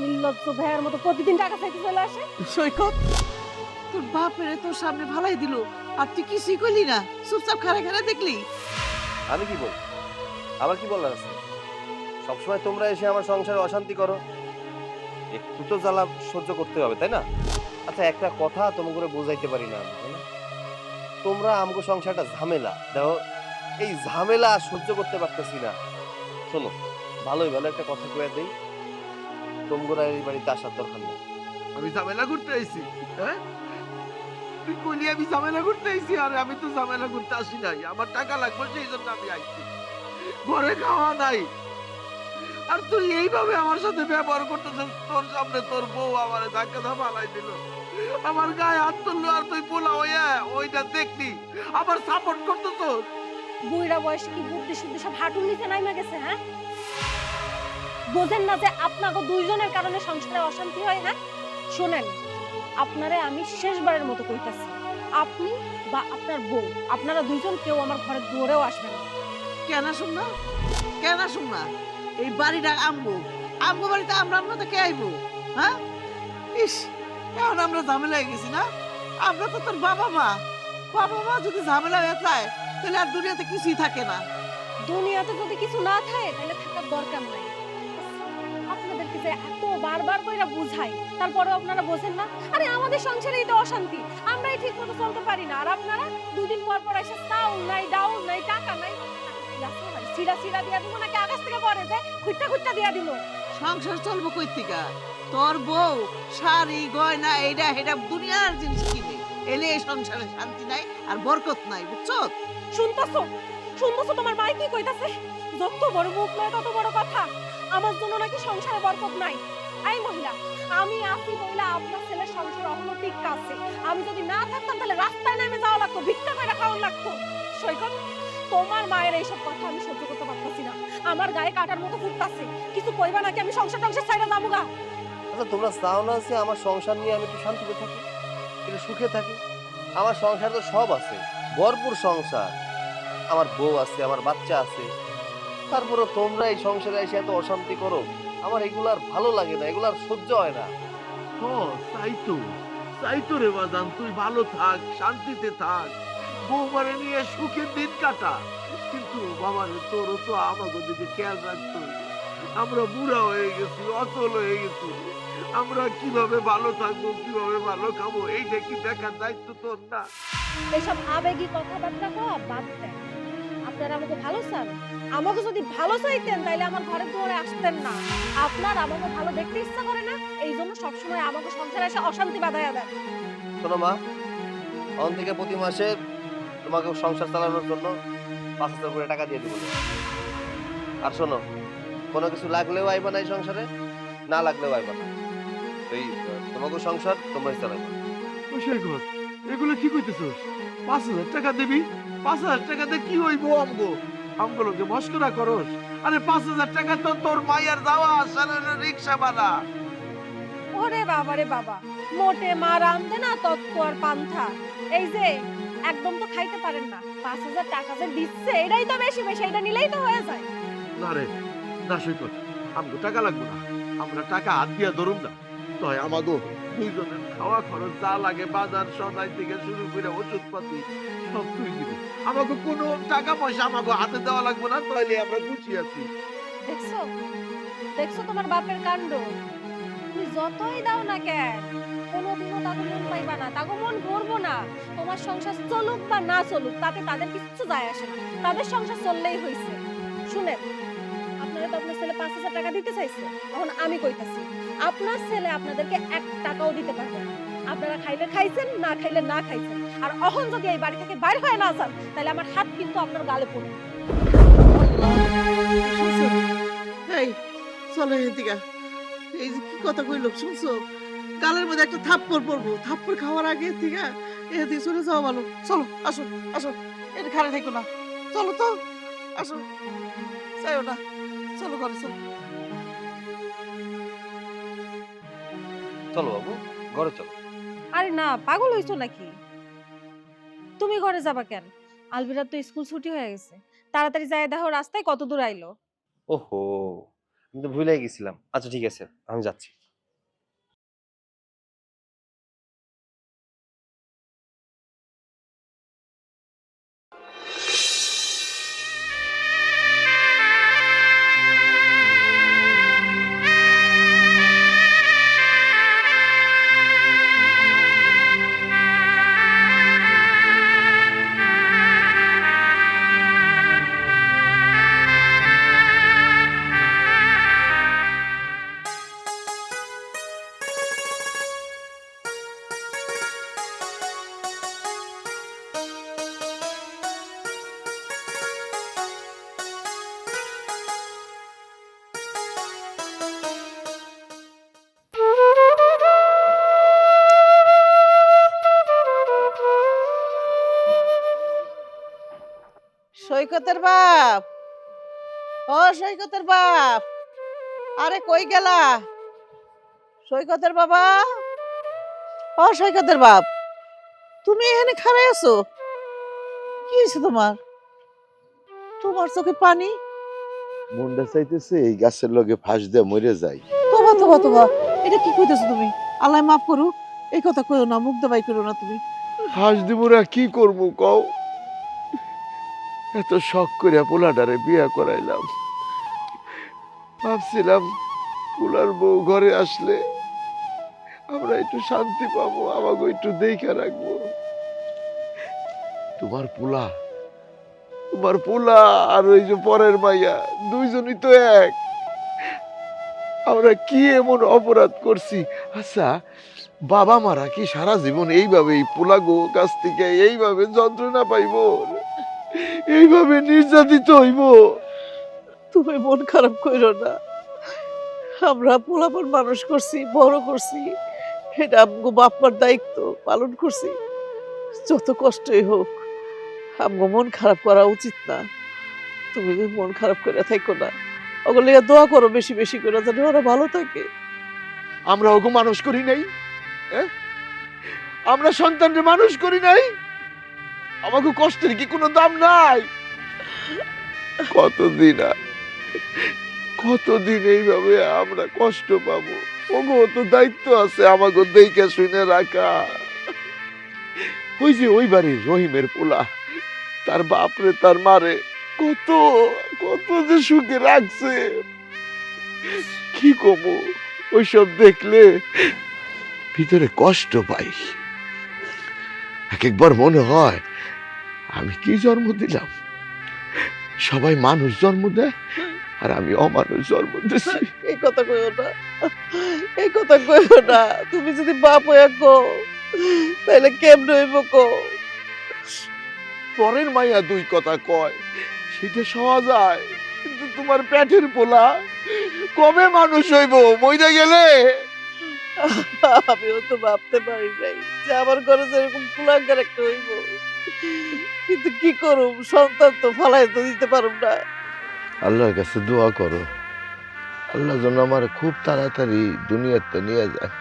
নির্লজ্জ ভাইয়ের মতো প্রতিদিন টাকা চাইতে চলে আসে? সৈকত, তোর বাপ মেরে তোর সামনে ভালাই দিল, আর তুই কিছুই করলি না, চুপচাপ খাড়া খাড়া দেখলি। আমি কি বল, আমার কি বলার আছে? সবসময় তোমরা এসে আমার সংসারে অশান্তি করো, একটু তো জ্বালা সহ্য করতে হবে, তাই না? আচ্ছা, একটা কথা তোমাকে বোঝাইতে পারি না আমি, তাই না? তোমরা আমগো সংসারটা ঝামেলা দেখো, এই ঝামেলা আর সহ্য করতে পারতেছি না। শোনো, ভালোই ভালো একটা কথা কয়ে দেই, তোমরা এই বাড়িতে আসার দরকার নেই। আমি ঝামেলা করতে আইছি? হ্যাঁ, তুই কইলি আমি ঝামেলা করতে আইছি? আরে আমি তো ঝামেলা করতে আসি নাই, আমার টাকা লাগবে সেই জন্য আমি আইছি। ঘরে খাওয়া নাই, আর তুই এইভাবে আমার সাথে ব্যবহার করতেছিস। তোর সামনে তোর বউ আমার ধাক্কা ধাপালাই দিল, আমার গায়ে হাত তুললো, আর তুই পোলা হইয়া ওইটা দেখলি আবার সাপোর্ট করতেছ। বুইড়া বয়সে কি বুদ্ধি শুদ্ধি সব হাঁটুর নিচে নাইমা গেছে? হ্যাঁ, বোঝেন না যে আপনাকে দুইজনের কারণে সংসারে অশান্তি হয়? হ্যাঁ শোনেন, আপনারে আমি শেষবারের মতো কইতাছি, আপনি বা আপনার বউ, আপনারা দুইজন কেউ আমার ঘরের দুয়ারেও আসবেন না। কেন শুন না, কেন শুন না, এই বাড়িটা আমগো, আমগো বাড়িতে আমরা তো কে আইবো? হ্যাঁ, ইস, এখন আমরা ঝামেলা হয়ে গেছি না? আমরা তো তোর বাবা মা, বাবা মা যদি ঝামেলা হয়ে যায় তাহলে আর দুনিয়াতে কিছুই থাকে না। দুনিয়াতে যদি কিছু না থাকে তাহলে থাকার দরকার নাই। আপনাদেরকে যে এত বারবার কইরা বুঝাই, তারপরেও আপনারা বোঝেন না। আরে আমাদের সংসারেই তো অশান্তি, আমরাই ঠিক মতো চলতে পারি না, আর আপনারা দুদিন পর পর এসে চাউল নাই, ডাউল নাই, টাকা নাই। সিরা সিরা দিয়া দিব নাকি আকাশ থেকে পড়ে যে খুঁটটা খুঁটটা দিয়া দিব? সংসার চলবো কই থেকে? তোর বউ শাড়ি গয়না এইটা হেটা দুনিয়ার জিনিস কিনে এলে এই সংসারে শান্তি নাই আর বরকত নাই, বুঝছো? শুনতাছো, শুনতাছো তোমার মাই কি কইতাছে? যত বড় মুখ নয় তত বড় কথা, আমার জন্য নাকি সংসারে বরকত নাই। এই মহিলা, আমি আছি বইলা আপনার ছেলের সংসার এখনো ঠিক আছে। আমি যদি না থাকতাম তাহলে রাস্তায় নেমে যাওয়া লাগতো, ভিক্ষা করে খাওয়া লাগতো। সৈকত, তোমার মায়ের এইসব কথা আমি সহ্য করতে পারতাছি না, আমার গায়ে কাটার মতো ফুটতাছে। কিছু কইবা নাকি আমি সংসার টংসার ছাইড়া যাবো গা? আচ্ছা, তোমরা চাও না যে আমার সংসার নিয়ে আমি একটু শান্তিতে থাকি, একটু সুখে থাকি? আমার সংসার তো সব আছে, ভরপুর সংসার, আমার বউ আছে, আমার বাচ্চা আছে। তারপরে তোমরা এই সংসারে এসে এত অশান্তি করো, আমার এগুলো আর ভালো লাগে না, এগুলো আর সহ্য হয় না। চাই তো রে বাজান, তুই ভালো থাক, শান্তিতে থাক, বৌমারে নিয়ে সুখের দিন কাটা। কিন্তু বাবারে, তোরও তো আমাকে দিকে খেয়াল রাখতো। আমরা বুড়া হয়ে গেছি, অচল হয়ে গেছি, আমরা কিভাবে ভালো থাকবো, কিভাবে ভালো খাবো, এইটা কি দেখার দায়িত্ব তোর না? এইসব আবেগী কথাবার্তা কওয়া বাদ দেন। আপনারা আমাকে ভালো চান, আমাকে যদি ভালো চাইতেন তাহলে আমার ঘরের দুয়ারে আসতেন না। আপনার আমাকে ভালো দেখতে ইচ্ছা করে না, এই জন্য সবসময় আমাকে সংসারে এসে অশান্তি বাধাইয়া দেন। শোনো মা, অন থেকে প্রতি মাসে তোমাকে সংসার চালানোর জন্য 5,000 করে টাকা দিয়ে দিব। আর শোনো, কোনো কিছু লাগলেও আইবা না এই সংসারে, না লাগলেও আইবা না। এই তোমাকে সংসার তোমরাই চালাইবা। সৈকত, এগুলো কি কইতেছস? 5,000 টাকা দিবি? 5,000 টাকা দিয়ে কি হইব? আমগুলোকে মস্করা করস? আরে 5,000 টাকা তো তোর মায়ের যাওয়া আসার রিক্সা ভাড়া। ওরে বাবা রে বাবা, মোটে মা রান্ধে না তত্ত্ব আর পান্থা। এই যে একদম তো খাইতে পারেন না, 5,000 টাকা যে দিচ্ছে এটাই তো বেশি, বেশি এটা নিলেই তো হয়ে যায়। না রে, না সৈকত, আমগো টাকা লাগবে না, আমরা টাকা হাত দিয়া ধরুম না। তয় আমাগো দুইজনের খাওয়া খরচ যা লাগে, বাজার সদাই থেকে শুরু করে ওষুধপাতি সব তুই দিবি। আমাকে কোনো টাকা পয়সা আমাকে হাতে দেওয়া লাগবে না, তাইলে আমরা খুশি আছি। দেখছো, দেখছো তোমার বাপের কাণ্ড। তুমি যতই দাও না কেন, কোনোদিনও তাকে মন পাইবা না, তাকে মন ভরবো না। তোমার সংসার চলুক বা না চলুক তাতে তাদের কিচ্ছু যায় আসে না, তাদের সংসার চললেই হয়েছে। শুনেন, আপনারা তো আপনার ছেলে 5,000 টাকা দিতে চাইছে, এখন আমি কইতাছি আপনার ছেলে আপনাদেরকে 1 টাকাও দিতে পারবে না। আপনারা খাইলে খাইছেন, না খাইলে না খাইছেন। আর অহন যদি এই বাড়ি থেকে বাইরে হয়ে না যান তাহলে আমার হাত কিন্তু আপনার গালে পড়বে। শুনছো? এই চলো এদিকে। এই যে কি কথা কইলো শুনছো? গালের মধ্যে একটা থাপ্পড় পড়বো, থাপ্পড় খাওয়ার আগে থেকে এদিকে চলে যাওয়া ভালো। চলো, আসো আসো, এটা খারে থাকো না, চলো তো, আসো, চাইও না, চলো ঘরে চলো। চলো বাবু, ঘরে চলো। আরে না, পাগল হইছো নাকি? তুমি ঘরে যাবা কেন? আলভিরার তো স্কুল ছুটি হয়ে গেছে, তাড়াতাড়ি যায় দেখো রাস্তায় কত দূর আইলো। ওহো, আমি তো ভুলেই গেছিলাম। আচ্ছা ঠিক আছে, আমি যাচ্ছি। সৈকতের বাপ, ও সৈকতের বাপ, আরে কই গেলা? সৈকতের বাবা, ও সৈকতের বাপ, তুমি এখানে খাড়াই আছো? কি হয়েছে তোমার? তোমার চোখে পানি? মনটা চাইতেছে এই গাছের লগে ফাঁস দিয়ে মরে যাই। তোবা তোবা তোবা, এটা কি কইতেছো তুমি? আল্লাহ মাফ করুক, এই কথা কইও না, মুখ দেবাই করো না তুমি। ফাঁস দিবরা কি করবো কও? এত শখ করে পোলাটারে বিয়া করাইলাম, ভাবছিলাম পোলার বউ ঘরে আসলে আমরা একটু শান্তি পাবো, আমাকে একটু দেখা রাখবো। তোমার পোলা আর ওই যে পরের মাইয়া দুইজনই তো এক। আমরা কি এমন অপরাধ করছি? আচ্ছা, বাবা মারা কি সারা জীবন এইভাবে এই পোলা গো কাছ থেকে এইভাবে যন্ত্রণা পাইব, এইভাবে নির্যাতিত হইব? তুমি মন খারাপ কইরো না, আমরা পোলাপন মানুষ করছি, বড় করছি, এটা আমগো বাপমার দায়িত্ব পালন করছি। যত কষ্টই হোক আমগো মন খারাপ করা উচিত না। তুমি মন খারাপ করে থাকো না, ওগুলো লিগে দোয়া করো বেশি বেশি করে, যেন ওরা ভালো থাকে। আমরা ওকে মানুষ করি নাই? আমরা সন্তানকে মানুষ করি নাই? আমাকে কষ্টের কি কোনো দাম নাই? কতদিন এইভাবে আমরা কষ্ট পাবো? ওগো তো দায়িত্ব আছে আমাকে দেখে শুনে রাখা। ওই যে ওই বাড়ির রহিমের পোলা, তার বাপরে তার মারে কত কত যে সুখে রাখছে, কি কমো? ওইসব দেখলে ভিতরে কষ্ট পাই। এক একবার মনে হয় আমি কি জন্ম দিলাম? সবাই মানুষ জন্ম দেয় আর আমি অমানুষ জন্ম দিচ্ছি। এই কথা কইও না, এই কথা কইও না। তুমি যদি বাপ হইয়া কো তাহলে কেমন হইব কো? পরের মাইয়া দুই কথা কয় সেটা সহজ যায়, কিন্তু তোমার পেটের পোলা কবে মানুষ হইব মইরা গেলে? আমিও তো ভাবতে পারি নাই যে আমার ঘরে যেরকম কুলাঙ্গার একটা হইব, কিন্তু কি করুম, সন্তান তো ফালাই তো দিতে পারুম না। আল্লাহর কাছে দোয়া করো, আল্লাহ যেন আমার খুব তাড়াতাড়ি দুনিয়াতে নিয়ে যায়।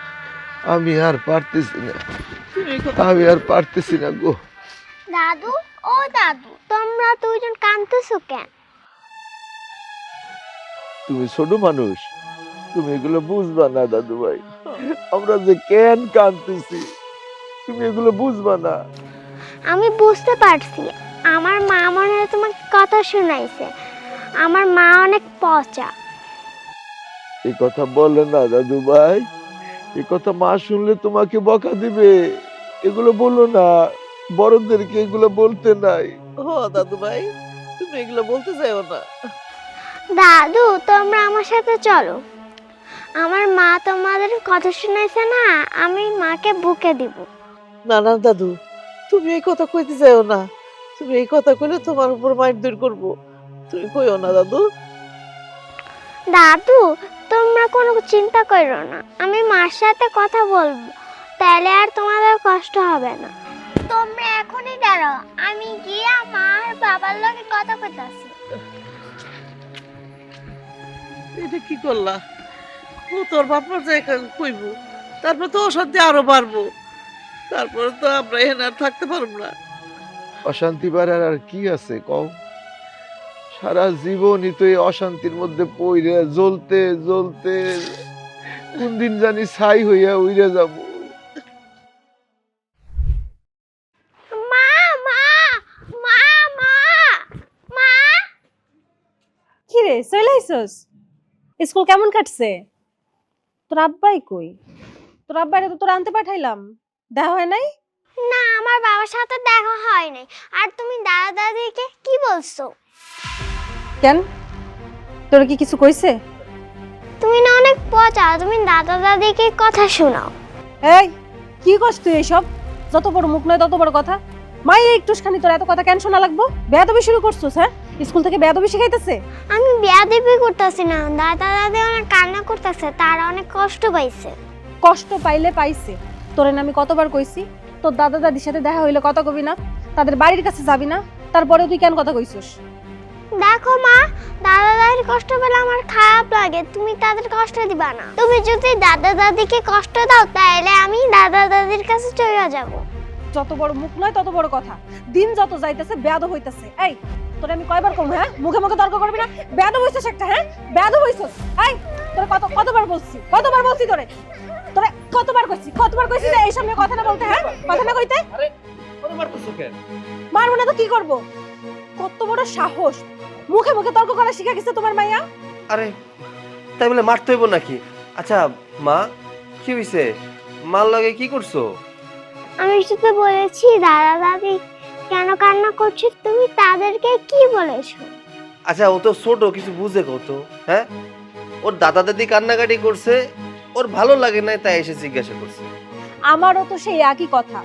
আমি আর পারতেছি না, তুমি এই কথা আমি আর পারতেছি না গো। দাদু, ও দাদু, তোমরা দুইজন কাঁদতেছো কেন? তুমি ছোট মানুষ, তুমি এগুলো বুঝবা না দাদু ভাই। আমরা যে কেন কাঁদতেছি তুমি এগুলো বুঝবা না। আমি বুঝতে পারছি, আমার মা মনে হয় তোমাকে কথা শোনাইছে। আমার মা অনেক পচা। এই কথা বলে না দাদু ভাই, এই কথা মা শুনলে তোমাকে বকা দিবে। এগুলো বলো না, বড়দেরকে এগুলো বলতে নাই। ও দাদু ভাই, তুমি এগুলো বলতে চাইও না। দাদু, তোমরা আমার সাথে চলো। আমার মা তোমাদের কথা শোনাইছে না, আমি মাকে বুকে দিব। না না দাদু, তুমি এই কথা কইতে চাইও না। তুমি এই কথা কইলে তোমার উপর মাইর দূর করবো, তুমি কইও না দাদু। দাদু, তোমরা কোনো চিন্তা করো না, আমি মার সাথে কথা বলবো, তাহলে আর তোমাদের কষ্ট হবে না। তোমরা এখনই দাঁড়াও, আমি গিয়ে মার বাবার লগে কথা কইতাছি। এটা কি করলা? ও তোর বাপমার জায়গা কইব, তারপর তো অশান্তি আরো বাড়বো, তারপরে তো আমরা এখানে আর থাকতে পারব না। অশান্তি বাড়ার আর কি আছে কও? সারা জীবনই তো এই অশান্তির মধ্যে পইরে জ্বলতে জ্বলতে কোন দিন জানি ছাই হইয়া উইরে যাব। মা মা মা মা মা কি রে, চলে আইছস? স্কুল কেমন কাটছে? তোর আব্বাই কই? তোর আব্বাইরে তো তোর আনতে পাঠাইলাম, দেখা হয় নাই? না, আমার বাবার সাথে দেখা হয় নাই। আর তুমি দাদা দাদিকে কি বলছো? কেন, তোর কি কিছু কইছে? তুমি না অনেক পচা, তুমি দাদা দাদিকে কথা শোনাও। এই কি করছ তুই এইসব? যত বড় মুখ নয় তত বড় কথা। মাই একটুখানি তোর এত কথা কেন শোনা লাগবো? বেয়াদবি শুরু করছস? হ্যাঁ, স্কুল থেকে বেয়াদবি শিখাইতেছে? আমি বেয়াদবি করতেছি না, দাদা দাদি অনেক কান্না করতেছে, তারা অনেক কষ্ট পাইছে। কষ্ট পাইলে পাইছে, তোরে না আমি কতবার কইছি তোর দাদা দাদির সাথে দেখা হইলে কথা কবি না, তাদের বাড়ির কাছে যাবি না, তারপরে তুই কেন কথা কইছিস? দেখো মা, দাদা দাদির কষ্ট পেলে আমার খারাপ লাগে, তুমি তাদের কষ্ট দিবা না। তুমি যদি দাদা দাদিকে কষ্ট দাও তাহলে আমি দাদা দাদির কাছে চলে যাব। যত বড় মুখ নয় তত বড় কথা। দিন যত যাইতেছে বেয়াদব হইতেছে। এই তোরে আমি কয়বার কম, হ্যাঁ মুখে মুখে তর্ক করবি না? বেয়াদব হইছিস একটা, হ্যাঁ বেয়াদব হইছিস। এই তোরে কতবার বলছি তোরে কতবার কইছি যে এই সামনে কথা না বলতে, হ্যাঁ কথা না কইতে। আরে কত মারতেছো কেন? মারবো না তো কি করব? কত বড় সাহস, মুখে মুখে তর্ক করা শিখে গেছে তোমার মাইয়া। আরে তাই বলে মারতে হইব নাকি? আচ্ছা মা, কি হইছে? মার লগে কি করছো? আমি শুধু বলেছি দাদা দাদি কেন কান্না করছে, তুমি তাদেরকে কি বলেছো? আচ্ছা ও তো ছোট, কিছু বুঝে কত, হ্যাঁ? ওর দাদা দাদি কান্নাকাটি করছে, ওর ভালো লাগে না তাই এসে জিজ্ঞাসা করছে। আমারও তো সেই একই কথা,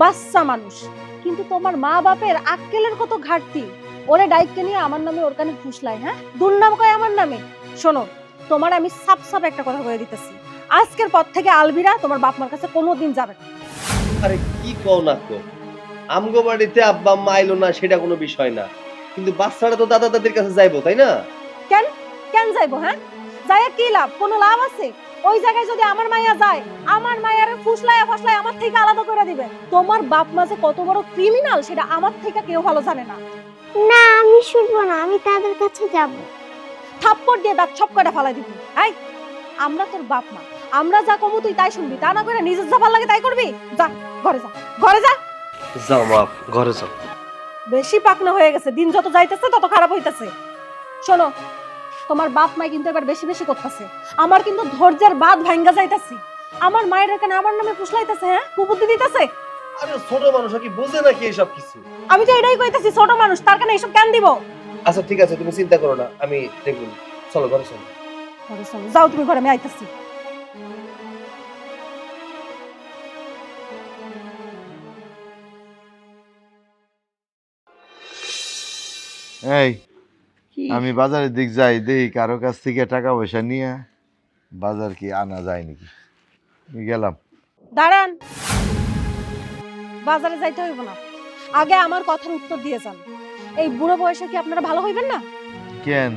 বাচ্চা মানুষ। কিন্তু তোমার মা বাপের আক্কেলের কত ঘাটতি। ওরে ডাইককে নিয়ে আমার নামে ওর কানে ফুসলায়, হ্যাঁ দুর্নাম কয় আমার নামে। শোনো, তোমার আমি সাপ সাপ একটা কথা বলে দিতেছি, আজকের পর থেকে আলবিরা তোমার বাপ মার কাছে কোনোদিন যাবে না। আরে কি কও না কও, আমগো বাড়িতে আব্বা আম্মা আইলো না সেটা কোনো বিষয় না, কিন্তু বাচ্চারা তো দাদা দাদির কাছে যাইবো, তাই না? কেন যাইবো, হ্যাঁ যাইয়া কি লাভ? কোনো লাভ আছে? ওই জায়গায় যদি আমার মাইয়া যায়, আমার মাইয়ারে ফুসলায় আমার থেকে আলাদা করে দিবে। তোমার বাপ মা যে কত বড় ক্রিমিনাল সেটা আমার থেকে কেউ ভালো জানে না। না, আমি শুনবো না, আমি তাদের কাছে যাব। থাপ্পড় দিয়ে দাঁত ছপ করে ফালাই দিবি। এই আমরা তোর বাপ মা, আমরা যা কমু তুই তাই শুনবি, তা না করে নিজের যা ভালো লাগে তাই করবি। যা ঘরে যা, ঘরে যা। যাও মা, ঘরে যাও। বেশি পাকনা হয়ে গেছে, দিন যত যাইতেছে তত খারাপ হইতেছে। শোনো, তোমার বাপ মা কিন্তু এবার বেশি বেশি করতেছে। আমার কিন্তু ধৈর্যের বাঁধ ভাঙ্গা যাইতাছে। আমার মায়ের এখানে আমার নামে ফুসলাইতেছে, হ্যাঁ কুবুদ্ধি দিতেছে। আরে ছোট মানুষ কি বোঝে নাকি এসব কিছু? আমি তো এটাই কইতাছি, ছোট মানুষ, তার কারণে এইসব কেন দিব? আচ্ছা ঠিক আছে, তুমি চিন্তা করো না, আমি দেখব। চলো ঘরে চলো। ঘরে চলো, যাও তুমি ঘরে, আমি আইতাছি। এই আমি বাজারের দিক যাই, দেখি কারো কাছ থেকে টাকা পয়সা নিয়ে বাজার কি আনা যায় নাকি। আমি গেলাম। দাঁড়ান, বাজারে যাইতে হইব না, আগে আমার কথার উত্তর দিয়ে যান। এই বুড়ো বয়সে কি আপনারা ভালো হইবেন না? কেন,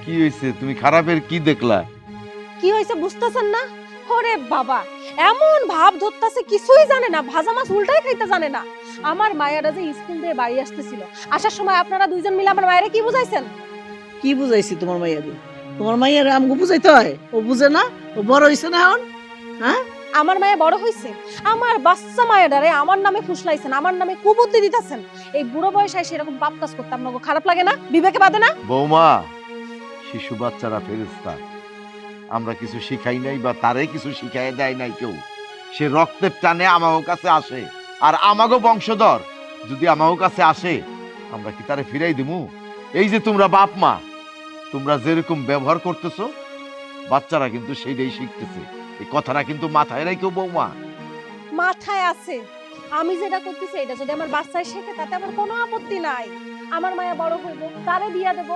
কি হয়েছে? তুমি খারাপের কি দেখলা? কি হয়েছে বুঝতেছেন না? ওরে বাবা, এমন ভাব ধরতেছে কিছুই জানে না, ভাজা মাছ উল্টাই খাইতে জানে না। আমার মায়েরা যে স্কুল দিয়ে বাড়ি আসতেছিল, আসার সময় আপনারা দুইজন মিলে আমার মায়েরা কি বুঝাইছেন? কি বুঝাইছি তোমার মাইয়ারে? তোমার মাইয়ারে আমগো বুঝাইতে হয়? ও বুঝে না? ও বড় হইছে না এখন? হ্যাঁ, আমার মায়া বড় হইছে, আমার বাচ্চা মায়েরারে আমার নামে ফুসলাইছেন, আমার নামে কুবুদ্ধি দিতেছেন। এই বুড়ো বয়সে সেরকম পাপ কাজ করতে আপনাকে খারাপ লাগে না? বিবেকে বাদে না? বৌমা, শিশু বাচ্চারা ফেরেশতা, আমরা কিছু শিখাই নাই বা তারে কিছু শিখাই দেয় নাই কেউ। সে রক্তের টানে আমাগো কাছে আসে, আর আমাগো বংশধর যদি আমাগো কাছে আসে আমরা কি তারে ফিরাই দিমু? এই যে তোমরা বাপ মা, তোমরা যেরকম ব্যবহার করতেছো বাচ্চারা কিন্তু সেইটাই শিখতেছে। এই কথাটা কিন্তু মাথায় রাখো বৌমা। মাথায় আছে, আমি যেটা করতেছি এটা যদি আমার বাচ্চায় শেখে তাতে আমার কোনো আপত্তি নাই। আমার মায়া বড় হইব, তারে বিয়া দেব,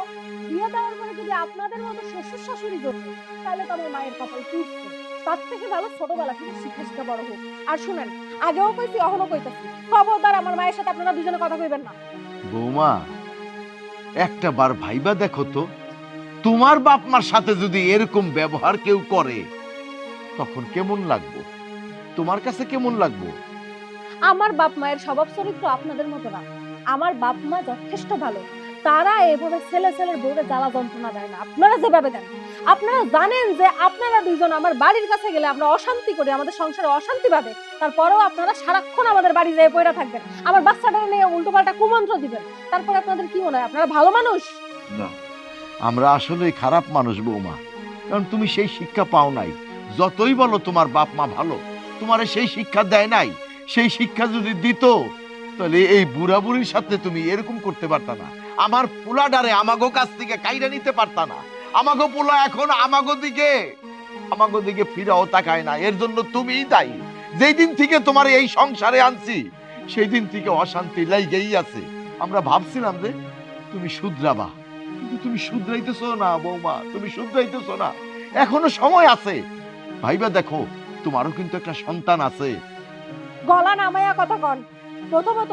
বিয়া দেওয়ার পরে যদি আপনাদের মতো শ্বশুর শাশুড়ি জোটে তাহলে তো আমার মায়ের কপাল পুষছে। তার থেকে ভালো ছোটবেলা থেকে শিখে শিখে বড় হোক। আর শুনেন, আগেও কইছি এখনো কইতাছি, খবরদার আমার মায়ের সাথে আপনারা দুজনে কথা কইবেন না। বৌমা, একটা বার ভাইবা দেখো তো, তোমার বাপ মার সাথে যদি এরকম ব্যবহার কেউ করে তখন কেমন লাগবে? তোমার কাছে কেমন লাগবে? আমার বাপ মায়ের স্বভাব চরিত্র আপনাদের মতো না। আমার বাপ মা যথেষ্ট ভালো, তারা এভাবে ছেলের বউরে জ্বালা যন্ত্রণা দেয় না আপনারা যেভাবে দেন। আপনারা জানেন যে আপনারা দুইজন আমার বাড়ির কাছে গেলে আমরা অশান্তি করি, আমাদের সংসারে অশান্তি পাবে, তারপরেও আপনারা সারাক্ষণ আমাদের বাড়ি যেয়ে পড়ে থাকবেন, আমার বাচ্চাটা নিয়ে উল্টোপাল্টা কুমন্ত্র দিবেন। তারপরে আপনাদের কি মনে হয় আপনারা ভালো মানুষ? না, আমরা আসলে খারাপ মানুষ বৌমা, কারণ তুমি সেই শিক্ষা পাও নাই। যতই বলো তোমার বাপ মা ভালো, তোমার সেই শিক্ষা দেয় নাই। সেই শিক্ষা যদি দিত তাহলে এই বুড়া বুড়ির সাথে তুমি এরকম করতে পারতা না। আমার পোলাডারে আমাগো কাছ থেকে কাইরা নিতে পারতা না। আমাগো পোলা এখন আমাগো দিকে ফিরাও তাকায় না। এর জন্য তুমিই দায়ী। যেই দিন থেকে তোমার এই সংসারে আনছি সেই দিন থেকে অশান্তি লাইগেই আছে। আমরা ভাবছিলাম যে তুমি শুধরাবা, কিন্তু তুমি শুধরাইতেছো না বৌমা, তুমি শুধরাইতেছো না। এখনো সময় আছে, ভাইবা দেখো তোমারও কিন্তু একটা সন্তান আছে। গলা নামাইয়া কথা কন, প্রথমত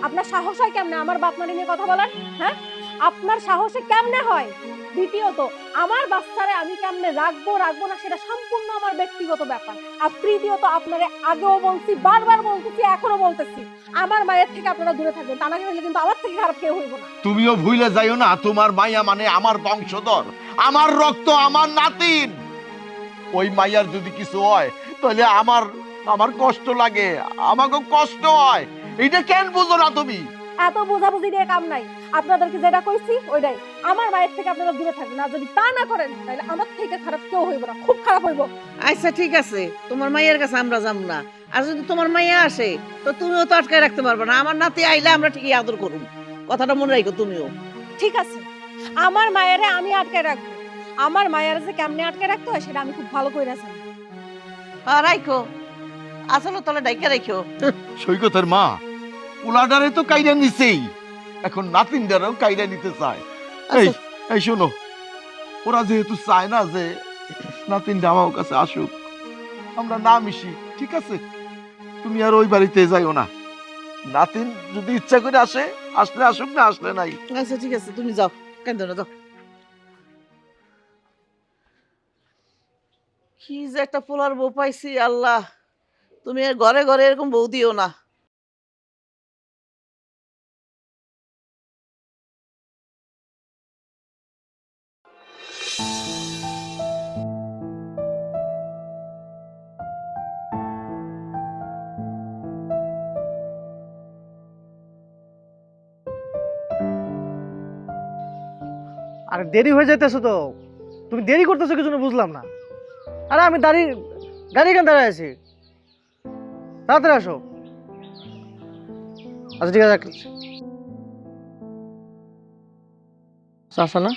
আপনার সাহস হয় কেমনে আমার বাপ মারে নিয়ে কথা বলার? হ্যাঁ, আপনার সাহসে কেমনে হয়? দ্বিতীয়ত আমার বাচ্চারে আমি কেমনে রাখবো রাখবো না সেটা সম্পূর্ণ আমার ব্যক্তিগত ব্যাপার। আর তৃতীয়ত আপনারে আগেও বলছি, বারবার বলতেছি, এখনো বলতেছি, আমার মায়ের থেকে আপনারা দূরে থাকবেন, তা না হলে কিন্তু আমার থেকে খারাপ কেউ হইব না। তুমিও ভুলে যাইও না, তোমার মাইয়া মানে আমার বংশধর, আমার রক্ত, আমার নাতিন। ওই মাইয়ার যদি কিছু হয় তাহলে আমার কষ্ট লাগে, আমাকে কষ্ট হয়। এইটা কেন বুঝো না তুমি? এত বোঝাবুঝি দিয়ে কাম নাই। আপনাদেরকে যেটা কইছি ওইটাই, আমার মায়ের থেকে আপনারা দূরে থাকবেন, আর যদি তা না করেন তাহলে আমার থেকে খারাপ কেউ হইব না, খুব খারাপ হইব। আচ্ছা ঠিক আছে, তোমার মাইয়ের কাছে আমরা যাবো না। আর যদি তোমার মাইয়া আসে তো তুমিও তো আটকায় রাখতে পারবে না। আমার নাতি আইলে আমরা ঠিকই আদর করুম, কথাটা মনে রাখো তুমিও। ঠিক আছে, আমার মায়েরে আমি আটকে রাখবো। আমার মায়ের যে কেমনে আটকে রাখতে হয় সেটা আমি খুব ভালো করে জানি। রাখো, আসলে তাহলে ডাইকা রাখো। সৈকতের মা উলাডারে তো কাইরা নিছেই, এখন নাতিনদারও কাইরা নিতে চায়। এই এই শোনো, ওরা যেহেতু চায় না যে নাতিনটা আমার কাছে আসুক, আমরা না মিশি, ঠিক আছে? তুমি আর ওই বাড়িতে যাইও না। নাতিন যদি ইচ্ছা করে আসে, আসলে আসুক, না আসলে নাই। আচ্ছা ঠিক আছে, তুমি যাও, কেন না যাও। কি যে একটা পোলার বউ পাইছি, আল্লাহ তুমি আর ঘরে ঘরে এরকম বউ দিও না। আরে দেরি হয়ে যাইতেছো তো, তুমি দেরি করতেছো কি জন্য বুঝলাম না। আরে আমি গাড়ি কেন দাঁড়ায় আছি, তাড়াতাড়ি আসো। আচ্ছা ঠিক আছে, আসা না।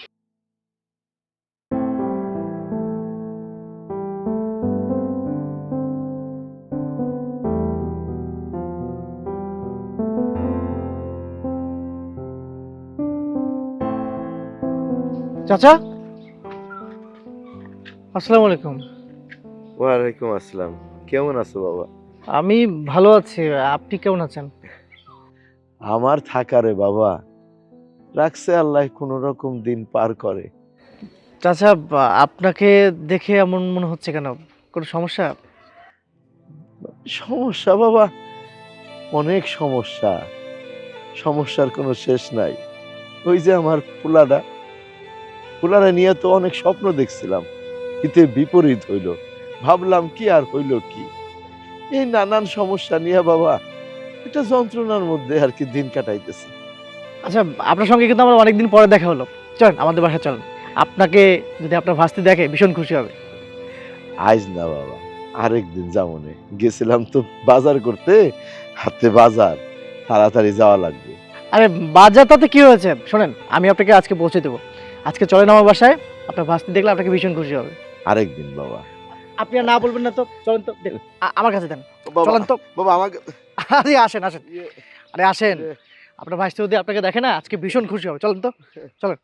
চাচা, আসসালামু আলাইকুম। ওয়ালাইকুম আসসালাম। কেমন আছো বাবা? আমি ভালো আছি, আপনি কেমন আছেন? আমার থাকারে বাবা, রাখছে আল্লাহ, কোনো রকম দিন পার করে। চাচা, আপনাকে দেখে এমন মনে হচ্ছে কেন? কোনো সমস্যা? সমস্যা বাবা, অনেক সমস্যা, সমস্যার কোনো শেষ নাই। ওই যে আমার পোলারা নিয়ে তো অনেক স্বপ্ন দেখছিলাম, এতে বিপরীত হইল। ভাবলাম কি আর হইল কি, এই নানান সমস্যা নিয়ে বাবা এটা যন্ত্রণার মধ্যে আর কি দিন কাটাইতেছে। আচ্ছা, আপনার সঙ্গে কিন্তু আমার অনেকদিন পরে দেখা হলো। চলেন আমাদের বাসায় চলেন, আপনাকে যদি আপনার ভাস্তি দেখে ভীষণ খুশি হবে। আজ না বাবা, আরেকদিন যাবো নে, গেছিলাম তো বাজার করতে, হাতে বাজার, তাড়াতাড়ি যাওয়া লাগবে। আরে বাজার তাতে কি হয়েছে, শোনেন আমি আপনাকে আজকে পৌঁছে দেবো। আজকে চলেন আমার বাসায়, আপনার ভাস্তি দেখলে আপনাকে ভীষণ খুশি হবে। আরেকদিন বাবা। আপনি আর না বলবেন না তো, চলেন তো, দেন, আমার কাছে দেন, বাবা, চলেন তো। বাবা আমাকে আরে আসেন আসেন, আরে আসেন, আপনার ভাস্তি যদি আপনাকে দেখে না আজকে ভীষণ খুশি হবে। চলেন তো, চলেন।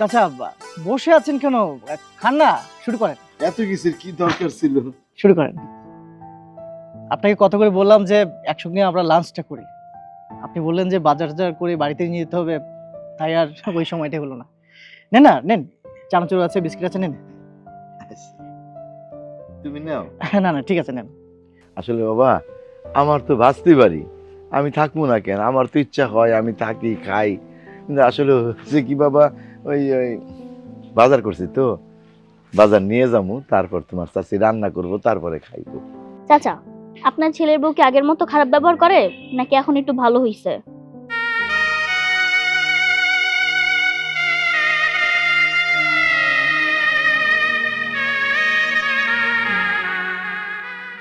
আচ্ছা, বসে আছেন কেন, খান না, শুরু করেন। এত কিছুর কি দরকার ছিল? শুরু করেন। আপনাকে কত করে বললাম যে একসঙ্গে আমরা লাঞ্চটা করি, আপনি বললেন যে বাজার করে বাড়িতে নিয়ে যেতে হবে, তাই আর ওই সময়টা হলো না। নেন না, নেন, চানাচুর আছে, বিস্কিট আছে, নেন। তুমি নাও। না না ঠিক আছে, নেন। আসলে বাবা, আমার তো ভাস্তি বাড়ি, আমি থাকবো না কেন? আমার তো ইচ্ছা হয় আমি থাকি, খাই, কিন্তু আসলে হচ্ছে কি বাবা, ওই বাজার করছি তো, বাজার নিয়ে যাবো, তারপর তোমার চাচি রান্না করব, তারপরে খাইবো। চাচা, আপনার ছেলের বউ কি আগের মতো খারাপ ব্যবহার করে নাকি এখন একটু ভালো হইছে?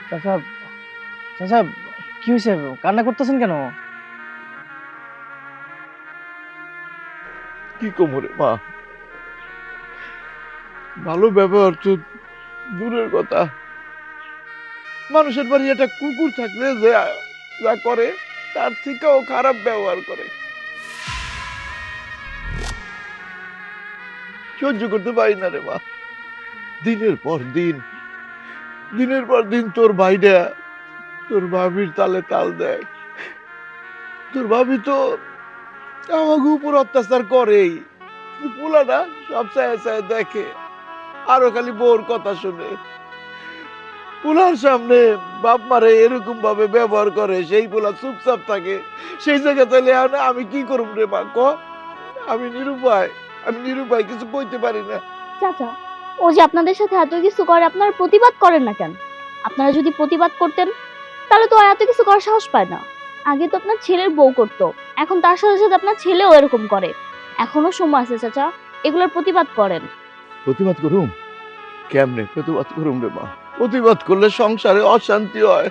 চাচা, চাচা কি হয়েছে, কান্না করতেছেন কেন? কি কোমরে মা, ভালো ব্যবহার তো দূরের কথা, মানুষের বাড়ি একটা কুকুর থাকলে যা করে তার থেকেও খারাপ ব্যবহার করে। সহ্য করতে পারি না রে মা, দিনের পর দিন দিনের পর দিন তোর ভাইটা তোর ভাবির তালে তাল দেয়। তোর ভাবি তো আমাকে উপর অত্যাচার করেই, পোলাটা সব চায় চায় দেখে, আরো খালি বউর কথা শুনে। পোলার সামনে বাপ মারে এরকম ভাবে ব্যবহার করে, সেই পোলা চুপচাপ থাকে। সেই জায়গা তাইলে আমি কি করব রে মা, ক? আমি নিরুপায় কিছু কইতে পারি না। চাচা, ও যে আপনাদের সাথে এত কিছু করে, আপনারা প্রতিবাদ করেন না কেন? আপনারা যদি প্রতিবাদ করতেন তাহলে তো আর এত কিছু করার সাহস পায় না। আগে তো আপনার ছেলের বউ করতো, এখন তার সাথে সাথে আপনার ছেলেও এরকম করে। এখনো সময় আছে চাচা, এগুলোর প্রতিবাদ করেন। প্রতিবাদ করুম? কেমনে প্রতিবাদ করুম রে মা? প্রতিবাদ করলে সংসারে অশান্তি হয়।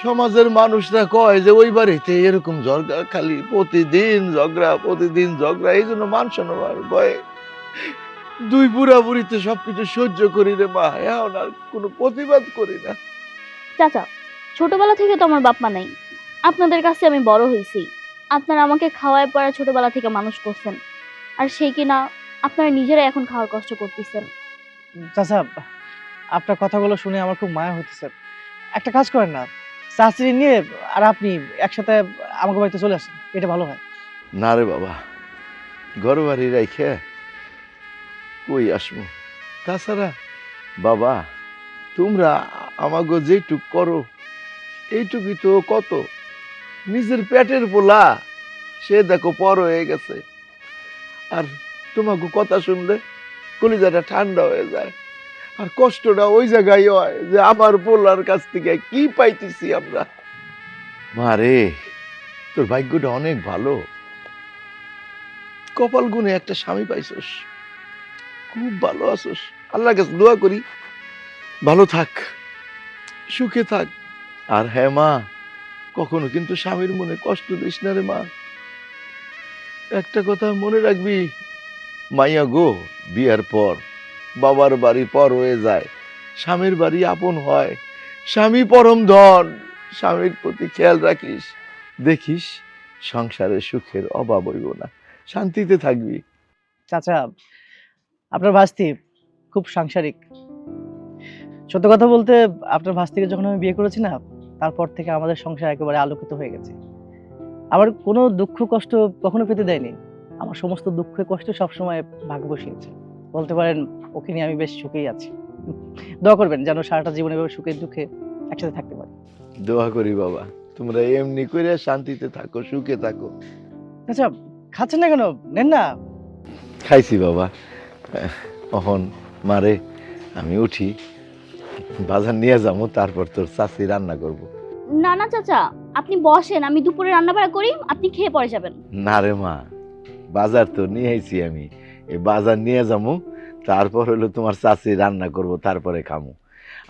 সমাজের মানুষরা কয় যে ওই বাড়িতে এরকম ঝগড়া, খালি প্রতিদিন ঝগড়া। এই জন্য মান সম্মান ভয়ে দুই বুড়া বুড়িতে সবকিছু সহ্য করি রে মা, এখন আর কোনো প্রতিবাদ করি না। চাচা, ছোটবেলা থেকে তো আমার বাপ মা নাই, আপনাদের কাছে আমি বড় হয়েছি। আপনারা আমাকে খাওয়ায় পড়ায় ছোটবেলা থেকে মানুষ করছেন, আর সেই কিনা আপনারা নিজেরাই এখন খাওয়ার কষ্ট করতেছেন। চাচা, আপনার কথাগুলো শুনে আমার খুব মায়া হইতেছে। একটা কাজ করেন না, চাচি নিয়ে আর আপনি একসাথে আমাকে বাড়িতে চলে আসেন, এটা ভালো হয়। না রে বাবা, ঘর বাড়ি রাইখে কই আসবো? তাছাড়া বাবা, তোমরা আমাকে যেটুক করো এইটুকুই তো কত। নিজের পেটের পোলা সে দেখো পর হয়ে গেছে, আর তোমাকে কথা শুনলে কলিজাটা ঠান্ডা হয়ে যায়। আর কষ্টটা ওই জায়গায় হয় যে আমার পোলার কাছ থেকে কি পাইতেছি আমরা। মারে, তোর ভাগ্যটা অনেক ভালো, কপাল গুনে একটা স্বামী পাইছস, খুব ভালো আছস। আল্লাহর কাছে দোয়া করি ভালো থাক, সুখে থাক। আর হ্যাঁ মা, কখনো কিন্তু স্বামীর মনে কষ্ট দিস না রে মা। একটা কথা মনে রাখবি, মাইয়া গো, বিয়ার পর বাবার বাড়ি পর হয়ে যায়, স্বামীর বাড়ি আপন হয়। স্বামী পরম ধন, স্বামীর প্রতি খেয়াল রাখিস, দেখিস সংসারে সুখের অভাব হইব না, শান্তিতে থাকবি। চাচা, আপনার ভাস্তি খুব সাংসারিক। সত্য কথা বলতে, আপনার ভাস্তিকে যখন আমি বিয়ে করেছি না, তারপর থেকে আমাদের সংসার একেবারে আলোকিত হয়ে গেছে। আমার কোনো দুঃখ কষ্ট কখনো পেতে দেয়নি। আমার সমস্ত দুঃখ কষ্ট সবসময় ভাগ বসিয়েছে। বলতে পারেন ওকে নিয়ে আমি বেশ সুখেই আছি। দোয়া করবেন যেন সারাটা জীবন এভাবে সুখে দুঃখে একসাথে থাকতে পারি। দোয়া করি বাবা, তোমরা এমনি করে শান্তিতে থাকো, সুখে থাকো। আচ্ছা, খাচ্ছেন না কেন? নেন না। খাইছি বাবা। এখন মারে আমি উঠি, বাজার নিয়ে যাবো, তারপর তোর চাচি রান্না করব। না না চাচা, আপনি বসেন, আমি দুপুরে রান্না বাড়া করি, আপনি খেয়ে পরে যাবেন। না রে মা, বাজার তো নিয়ে আইছি আমি, এই বাজার নিয়ে যাবো, তারপর হলো তোমার চাচি রান্না করব, তারপরে খামু।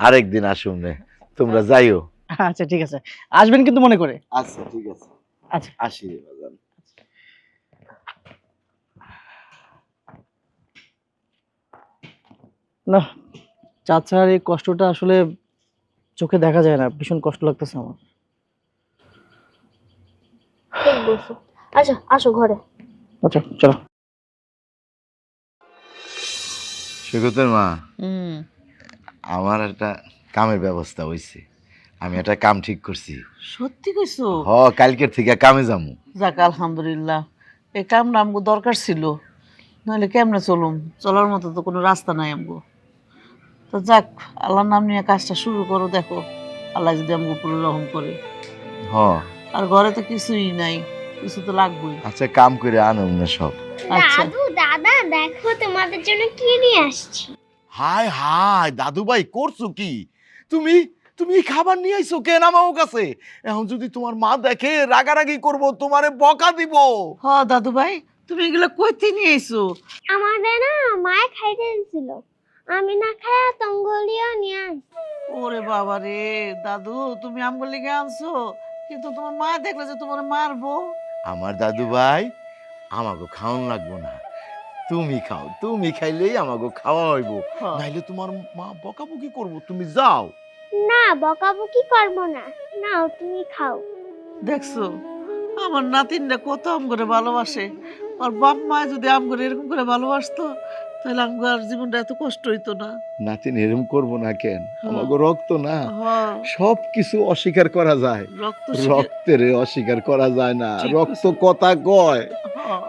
আরেকদিন আসুন রে, তোমরা যাইও। আচ্ছা ঠিক আছে, আসবেন কিন্তু মনে করে। আচ্ছা ঠিক আছে, আচ্ছা আসি রে বাজান। না, চাচার এই কষ্টটা আসলে চোখে দেখা যায় না, ভীষণ কষ্ট লাগতেছে আমার। আচ্ছা আসো ঘরে। আচ্ছা চলো। সৈকতের মা, আমার একটা কামের ব্যবস্থা হইছে, আমি একটা কাম ঠিক করছি। সত্যি কইছো? হ, কালকের থেকে কামে যামু। যাক আলহামদুলিল্লাহ, এই কামটা আমগো দরকার ছিল, নাহলে কেমনে চলুম? চলার মতো তো কোনো রাস্তা নাই আমগো। তো যাক, আল্লাহর নাম নিয়ে কাজটা শুরু করো, দেখো আল্লাহ যদি আমগো পুরো রহম করে। হ, আর ঘরে তো কিছুই নাই, কিছু তো লাগবেই। আচ্ছা কাম করে আনুম না সব। আচ্ছা দাদু দাদা দেখো তোমাদের জন্য কি নিয়ে আসছি। হায় হায় দাদু ভাই, করছো কি তুমি? তুমি এই খাবার নিয়ে আইছো কেন আমার কাছে? এখন যদি তোমার মা দেখে রাগারাগি করব, তোমারে বকা দিব। হ দাদু ভাই, তুমি এগুলো কইতে নিয়ে এসো? আমাদের না মায়ে খাইতে দিছিল, আমি না খায়া তঙ্গলিও নিয়ে আসছি। ওরে বাবা রে দাদু, তুমি আমগো লিগে আনছো, কিন্তু তোমার মা দেখলে যে তোমার মারবো। আমার দাদু ভাই, আমাকে খাওয়ান লাগবো না, তুমি খাও, তুমি খাইলেই আমাকে খাওয়া হইব, হ্যাঁ। নাইলে তোমার মা বকাবকি করব। তুমি যাও। না বকাবকি করবো না, নাও তুমি খাও। দেখছো আমার নাতিনটা কত আম করে ভালোবাসে। আর বাপ মা যদি আম করে এরকম করে ভালোবাসতো, তাহলে আমার জীবনটা এত কষ্ট হইতো না। নাতিন এরম করবো না কেন? আমাকে রক্ত না, হ্যাঁ, সব কিছু অস্বীকার করা যায়, রক্ত রক্তের অস্বীকার করা যায় না। ঠিক রক্ত বলছো। কথা কয়। হ্যাঁ,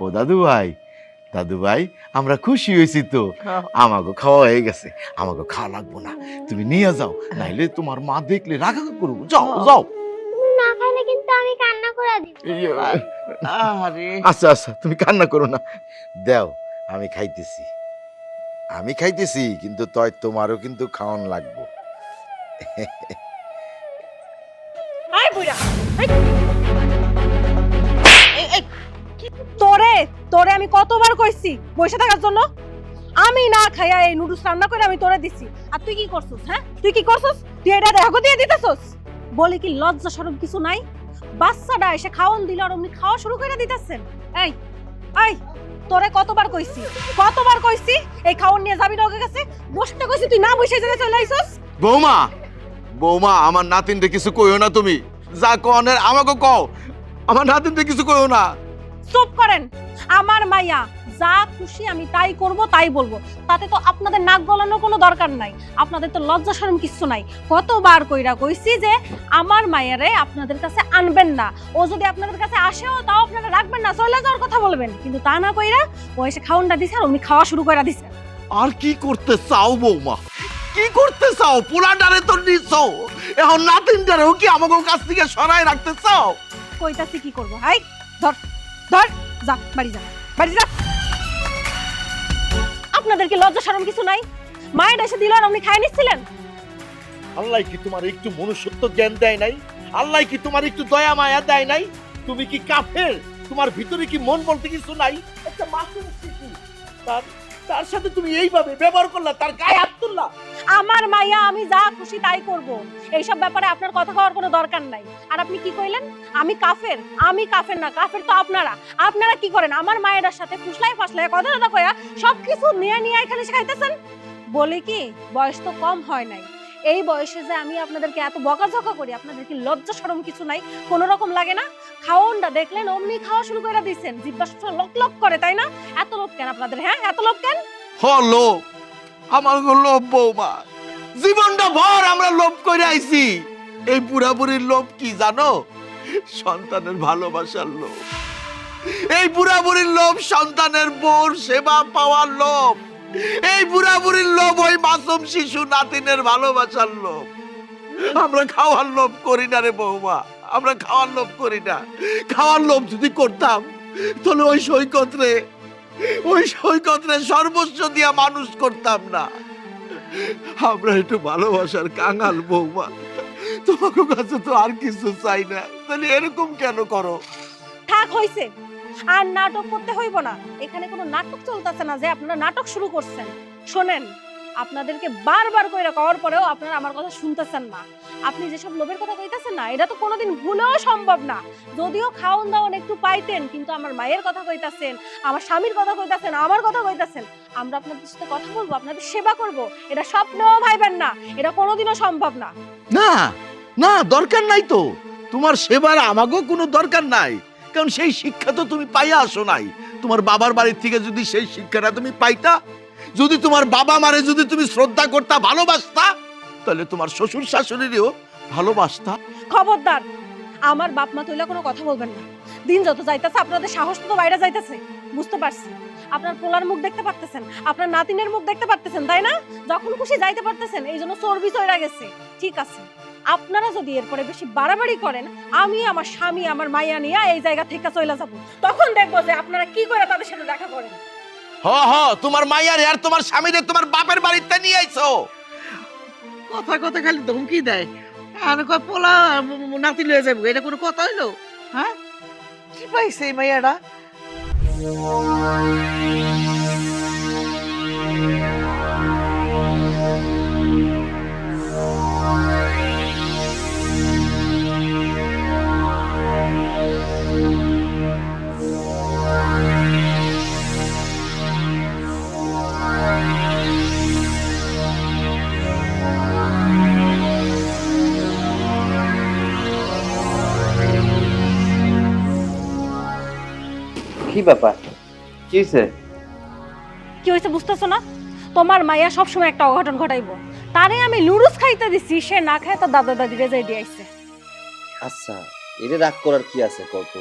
ও দাদু ভাই আমরা খুশি হয়েছি তো, হ্যাঁ। আমাকে খাওয়া হয়ে গেছে, আমাকে খাওয়া লাগবো না, তুমি নিয়ে যাও, নাইলে তোমার মা দেখলে রাগা করবো। যাও যাও। না খাইলে কিন্তু আমি কান্না করে দিব। আরে আচ্ছা তুমি কান্না করো না, দেও আমি খাইতেছি, কিন্তু তোমারও কিন্তু খাওয়ান লাগবো। আয় বুইড়া এই! এই, তোরে তোরে আমি কতবার কইছি বসে থাকার জন্য? আমি না খাইয়া এই নুডলস রান্না করে আমি তোরে দিছি, আর তুই কি করছস? হ্যাঁ, তুই কি করছস? তুই এটা দেখো দিয়ে দিতেছস? বলি কি লজ্জা শরম কিছু নাই? বাচ্চাটা এসে খাওন দিল আর অমনি খাওয়া শুরু করে দিতেছেন। এই এই তোরে কতবার কইছি এই খাওন নিয়ে যাবি না ওকে কাছে? বসতে কইছি, তুই না বসে জায়গায় চলে আইছস। বৌমা আমার নাতিনরে কিছু কইও না, তুমি যা কনের আমাকে কও, আমার নাতিনরে কিছু কইও না। চুপ করেন। আমার মাইয়া যা খুশি আমি তাই করব, তাই বলবো, তাতে তো আপনাদের নাক গলানোর কোনো দরকার নাই। আপনাদের তো লজ্জা শরম কিছু নাই। কতবার কইরা কইছি যে আমার মায়েরে আপনাদের কাছে আনবেন না, ও যদি আপনাদের কাছে আসেও তাও আপনারা রাখবেন না, চলে যাওয়ার কথা বলবেন, কিন্তু তা না কইরা ও এসে খাওনটা দিছে আর উনি খাওয়া শুরু করে দিছে। আর কি করতে চাও বৌমা, কি করতে চাও? পোলাটারে তো নিছো, এখন নাতিনটারেও কি আমাকে কাছ থেকে সরাই রাখতে চাও? কইতাছি কি করব? হাই ধর ধর, যা বাড়ি যা, বাড়ি যা। আপনাদের কি লজ্জা শরম কিছু নাই? মায়ের এসে দিল আর আপনি খায় নিচ্ছিলেন? আল্লাহ কি তোমার একটু মনুষ্যত্ব জ্ঞান দেয় নাই? আল্লাহ কি তোমার একটু দয়া মায়া দেয় নাই? তুমি কি কাফের? তোমার ভিতরে কি মন বলতে কিছু নাই? একটা মাসুম শিশু, তার সাথে তুমি এইভাবে ব্যবহার করলা, তার গায়ে হাত তুললা। আমার মাইয়া আমি যা খুশি তাই করব, এইসব ব্যাপারে আপনার কথা কওয়ার কোনো দরকার নাই। আর আপনি কি কইলেন আমি কাফের? আমি কাফের না, কাফের তো আপনারা কি করেন? আমার মায়ের সাথে ফুসলাই ফাসলাই কথা কয়া সবকিছু নিয়ে এখানে খাইতেছেন। বলি কি বয়স তো কম হয় নাই, এই বয়সে যে আমি আপনাদেরকে এত বকাঝকা করি, আপনাদের কি লজ্জা শরম কিছু নাই? কোনো রকম লাগে না? খাওনটা দেখলেন অমনি খাওয়া শুরু করে দিচ্ছেন, জিব্বা লক লক করে, তাই না? এত লোভ কেন আপনাদের? হ্যাঁ, এত লোভ কেন? লোভ, আমার লোভ বৌমা, জীবনটা ভর আমরা লোভ করে আইছি। এই বুড়াবুড়ির লোভ কি জানো? সন্তানের ভালোবাসার লোভ। এই বুড়াবুড়ির লোভ সন্তানের বোর সেবা পাওয়ার লোভ। এই বুড়াবুড়ির লোভ ওই মাসুম শিশু নাতিনের ভালোবাসার লোভ। আমরা খাওয়ার লোভ করি না রে বৌমা, আমরা খাওয়ার লোভ করি না। খাওয়ার লোভ যদি করতাম তাহলে ওই সৈকতরে সর্বস্ব দিয়া মানুষ করতাম না। আমরা একটু ভালোবাসার কাঙাল বৌমা, তোমার কাছে তো আর কিছু চাই না, তাহলে এরকম কেন করো? থাক হইছে, আর নাটক করতে হইব না। এখানে কোনো নাটক চলতেছে না যে আপনারা নাটক শুরু করছেন। শোনেন, আপনাদেরকে বারবার কইরা কওয়ার পরেও আপনারা আমার কথা শুনতেছেন না। আপনি যেসব লোভের কথা কইতাছেন না, এটা তো কোনোদিন ভুলেও সম্ভব না। যদিও খাওন দাওন একটু পাইতেন, কিন্তু আমার মায়ের কথা কইতাছেন, আমার স্বামীর কথা কইতাছেন, আমার কথা কইতাছেন। আমরা আপনাদের সাথে কথা বলবো, আপনাদের সেবা করব, এটা স্বপ্নেও ভাইবেন না, এটা কোনোদিনও সম্ভব না। না না, দরকার নাই তো, তোমার সেবার আমাকেও কোনো দরকার নাই, কারণ সেই শিক্ষা তো তুমি পাইয়া আসো নাই। তোমার বাবার বাড়ির থেকে যদি সেই শিক্ষাটা তুমি পাইতা, যদি তোমার বাবা মারে যদি তুমি শ্রদ্ধা করতা, ভালোবাসতা, তাহলে তোমার শ্বশুর শাশুড়িরও ভালোবাসতা। খবরদার, আমার বাপ মা তুইলা কোনো কথা বলবেন না। দিন যত যাইতেছে আপনাদের সাহস তো বাইরে যাইতেছে, বুঝতে পারছি। আপনার পোলার মুখ দেখতে পারতেছেন, আপনার নাতিনের মুখ দেখতে পারতেছেন, তাই না? যখন খুশি যাইতে পারতেছেন, এই জন্য চর্বি চড়া গেছে। ঠিক আছে, আপনারা যদি এরপরে বেশি বাড়াবাড়ি করেন, আমি আমার স্বামী আমার মাইয়া নিয়ে এই জায়গা থেকে চলে যাব, তখন দেখবো যে আপনারা কি করে তাদের সাথে দেখা করেন। তোমার মাইয়ার আর তোমার স্বামীরে তোমার বাপের বাড়িতে নিয়ে আইছো। কথা খালি ধমকি দেয়, আর কয় পোলা নাতি লয়ে যাবো, এটা কোনো কথা হইলো? হ্যাঁ, কি পাইছে এই মাইয়াটা? কি ব্যাপার? কি হয়েছে? কি হয়েছে বুঝতেছো না? তোমার মাইয়া সবসময় একটা অঘটন ঘটাইবো। তারে আমি নুডলস খাইতে দিছি, সে না খায় তার দাদা দাদিরে যাই দিয়ে আইছে। আচ্ছা, এটা রাগ করার কি আছে কত?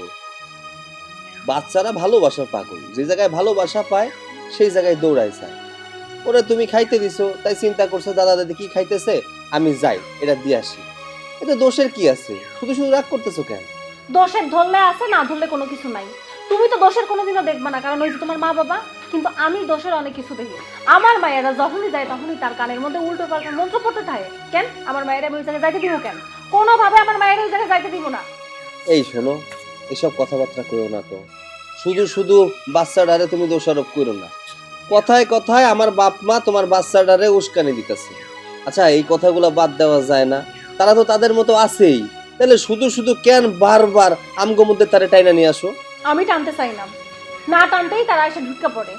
বাচ্চারা ভালোবাসার পাগল, যে জায়গায় ভালোবাসা পায় সেই জায়গায় দৌড়ায় যায়। ওরা তুমি খাইতে দিছো তাই চিন্তা করছো দাদা দাদি কি খাইতেছে, আমি যাই এটা দিয়ে আসি। এতে দোষের কি আছে? শুধু শুধু রাগ করতেছো কেন? দোষের ধরলে আছে, না ধরলে কোনো কিছু নাই। তুমি তো দোষের কোনোদিনও দেখবা না, কারণ ওই যে তোমার মা বাবা। কিন্তু আমি দোষের অনেক কিছু দেখি। আমার মায়েরা যখনই যায় তখনই তার কানের মধ্যে উল্টো পাল্টা মন্ত্র পড়তে থাকে। কেন আমার মায়েরা আমি ওই জায়গায় যাইতে দিব কেন? কোনোভাবে আমার মায়েরা ওই জায়গায় যাইতে দিব না। এই শোনো, এসব কথাবার্তা কইও না তো। শুধু শুধু বাচ্চাটারে তুমি দোষারোপ করো না। কথায় কথায় আমার বাপ মা তোমার বাচ্চাটারে উস্কানি দিতেছে। আচ্ছা, এই কথাগুলো বাদ দেওয়া যায় না? তারা তো তাদের মতো আছেই, তাহলে শুধু শুধু কেন বারবার আমগো মধ্যে তারে টাইনা নিয়ে আসো? আমি টানতে চাই না, না টানতেই তারা এসে ঢুকে পড়ে।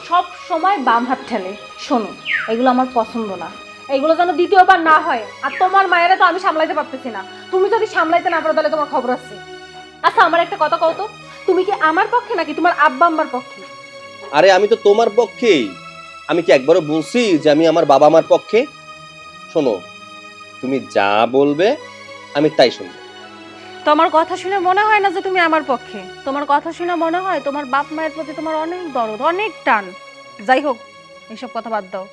সব সময় বাম হাত ঠেলে। শোনো, এগুলো আমার পছন্দ না। এগুলো যেন দ্বিতীয়বার না হয়। আর তোমার মায়েরা তো আমি সামলাইতে পারতেছি না। তুমি যদি সামলাইতে না পারো তাহলে তোমার খবর আছে। আচ্ছা, আমার একটা কথা কও তো, তুমি কি আমার পক্ষে নাকি তোমার আব্বা আম্মার পক্ষে? আরে আমি তো তোমার পক্ষেই। আমি কি একবারও বলছি যে আমি আমার বাবা মার পক্ষে? শোনো, তুমি যা বলবে আমি তাই শুনবো। তোমার কথা শুনে মনে হয় না যে তুমি আমার পক্ষে। তোমার কথা শুনে মনে হয় তোমার বাপ মায়ের প্রতি তোমার অনেক দরদ, অনেক টান। যাই হোক, এইসব কথা বাদ দাও।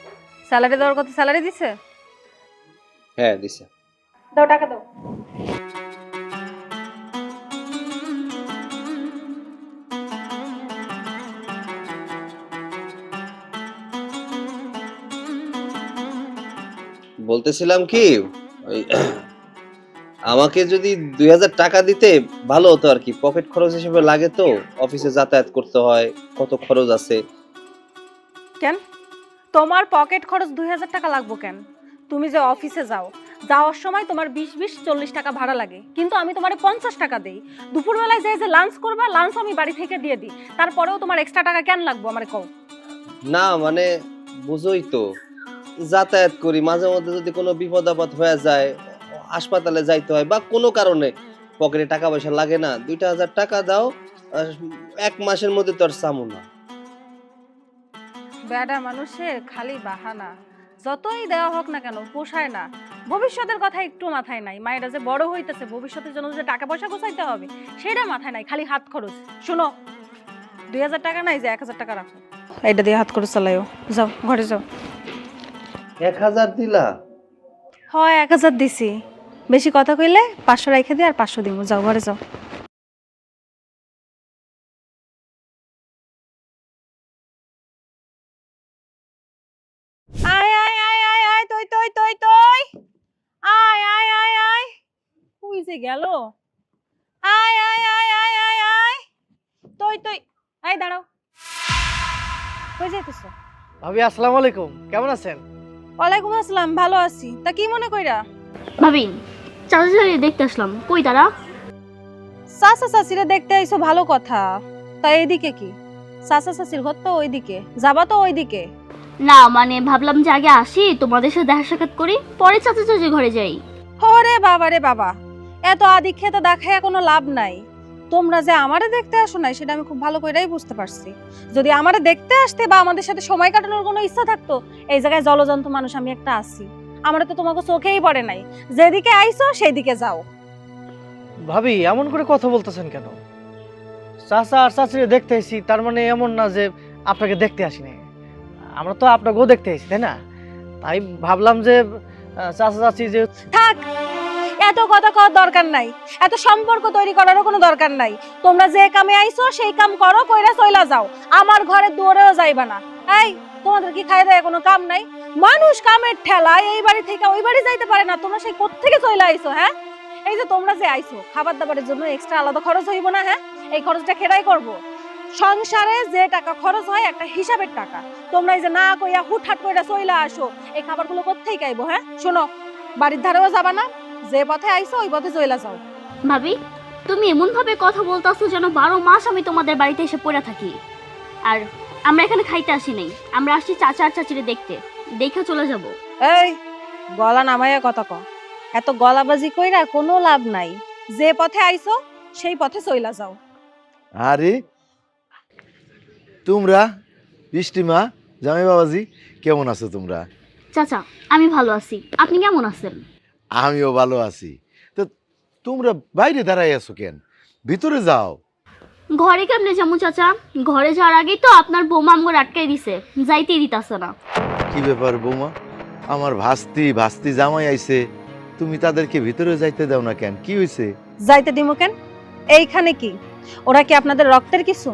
স্যালারি দেওয়ার কথা স্যালারি দিছে? হ্যাঁ দিছে। দাও, টাকা দাও। বলতেছিলাম কি, ওই আমাকে যদি 2000 টাকা দিতে ভালো হতো আর কি। পকেট খরচ হিসেবে লাগে তো, অফিসে যাতায়াত করতে হয়, কত খরচ আছে। কেন তোমার পকেট খরচ 2000 টাকা লাগবো কেন? তুমি যে অফিসে যাও, যাওয়ার সময় তোমার 20-40 টাকা ভাড়া লাগে, কিন্তু আমি তোমারে 50 টাকা দেই। দুপুরবেলায় যে লাঞ্চ করবা, লাঞ্চ আমি বাড়ি থেকে দিয়ে দিই। তারপরেও তোমার এক্সট্রা টাকা কেন লাগবো আমারে কও? না মানে বুঝোই তো, যাতায়াত করি, মাঝে মধ্যে যদি কোনো বিপদ আপদ হয়ে যায়, হাসপাতালে যাইতে হয় বা কোনো কারণে পকেটে টাকা পয়সা লাগে না, 2000 টাকা দাও, এক মাসের মধ্যে তো আর চামু না। বেডা মানুষের খালি বাহানা। যতই দেওয়া হোক না কেন পোষায় না। ভবিষ্যতের কথা একটু মাথায় নাই। মায়েরা যে বড় হইতেছে, ভবিষ্যতের জন্য যে টাকা পয়সা গোছাইতে হবে সেটা মাথায় নাই, খালি হাত খরচ। শুনো, 2000 টাকা নাই, যে 1000 টাকা রাখো, এটা দিয়ে হাত খরচ চালাইও। যাও ঘরে যাও। 1000 দিলা? হয় 1000 দিছি। বেশি কথা কইলে 500 রেখে দিই, আর 500 দিব। যাও ঘরে যাও। আয় আয় আয় আয় আয়, তুই তুই তুই তুই আয় আয় আয় আয়। কই যে গেল? আয় আয় আয় আয় আয় আয়, তুই তুই। আয় দাঁড়াও, কই যাইতেছ? ভাবি আসসালামু আলাইকুম, কেমন আছেন? ওয়ালাইকুম আসসালাম, ভালো আছি। তা কি মনে কইরা? ভাবি, চাচা চাচি দেখতে আসলাম, কই তারা? চাচা চাচিরা দেখতে আইছো, ভালো কথা। তা এইদিকে কি? চাচা চাচির ঘর তো ওইদিকে, যাবা তো ওইদিকে। না মানে ভাবলাম যে আগে আসি, তোমাদের সাথে দেখা সাক্ষাৎ করি, পরে চাচা চাচি ঘরে যাই। ওরে বাবা রে বাবা, এত আদিক্ষেতা দেখায় কোনো লাভ নাই। তোমরা যে আমারে দেখতে আসো নাই সেটা আমি খুব ভালো করেই বুঝতে পারছি। যদি আমারে দেখতে আসতে বা আমাদের সাথে সময় কাটানোর কোনো ইচ্ছা থাকতো, এই জায়গায় জলজন্ত মানুষ আমি একটা আছি। আমারে তো তোমাকে চোখেই পড়ে নাই। যেদিকে আইছো সেই দিকে যাও। ভাবি এমন করে কথা বলতেছেন কেন? চাচা আর চাচিরে দেখতে এসেছি, তার মানে এমন না যে আপনাকে দেখতে আসিনি। আমরা তো আপনাকেও দেখতে এসেছি, তাই না? তাই ভাবলাম যে চাচা চাচি যে থাক, এত কথা কওয়ার দরকার নাই, এত সম্পর্ক তৈরি করারও কোনো দরকার নাই। তোমরা যে কামে আইছো সেই কাম করো, কইরা চইলা যাও। আমার ঘরে দুয়ারেও যাইবা না। এই, তোমাদের কি খাই দেয় কোনো কাম নাই? মানুষ কামের ঠেলায় এই বাড়ি থেকে ওই বাড়ি যাইতে পারে না। তোমরা সেই কোত্থেকে চইলা আইছো? হ্যাঁ, এই যে তোমরা যে আইছো, খাবার দাবারের জন্য এক্সট্রা আলাদা খরচ হইব না? হ্যাঁ, এই খরচটা খেরাই করব। সংসারে যে টাকা খরচ হয় একটা হিসাবের টাকা। তোমরা এই যে না কইয়া হুটহাট কইরা চইলা আসো, এই খাবারগুলো কোত্থেকে খাইবো? হ্যাঁ শোনো, বাড়ির ধারেও যাবা না, যে পথে আইছো ওই পথে চইলা যাও। ভাবি, তুমি এমন ভাবে কথা বলতাছো যেন 12 মাস আমি তোমাদের বাড়িতে এসে পড়ে থাকি। আর আমরা এখানে খাইতে আসি নাই, আমরা আসছি চাচা আর চাচিরে দেখতে, দেখে চলে যাব। এই, গলা নামাইয়া কথা ক। এত গলাবাজি কইরা কোনো লাভ নাই। যে পথে আইছো সেই পথে চইলা যাও। আরে তোমরা বৃষ্টিমা, জামাই বাবাজি, কেমন আছো তোমরা? চাচা, আমি ভালো আছি, আপনি কেমন আছেন? আমিও ভালো আছি। তো তোমরা বাইরে দাঁড়াই আছো কেন? ভিতরে যাও। ঘরে কেমনে যাবো চাচা? ঘরে যাওয়ার আগেই তো আপনার বৌমা আমগো আটকাই দিছে, যাইতেই দিতাছে না। কি ব্যাপার বৌমা? আমার ভাস্তি জামাই আইছে, তুমি তাদেরকে ভিতরে যাইতে দাও না কেন? কি হয়েছে? যাইতে দিমু কেন? এইখানে কি ওরা কি আপনাদের রক্তের কিছু?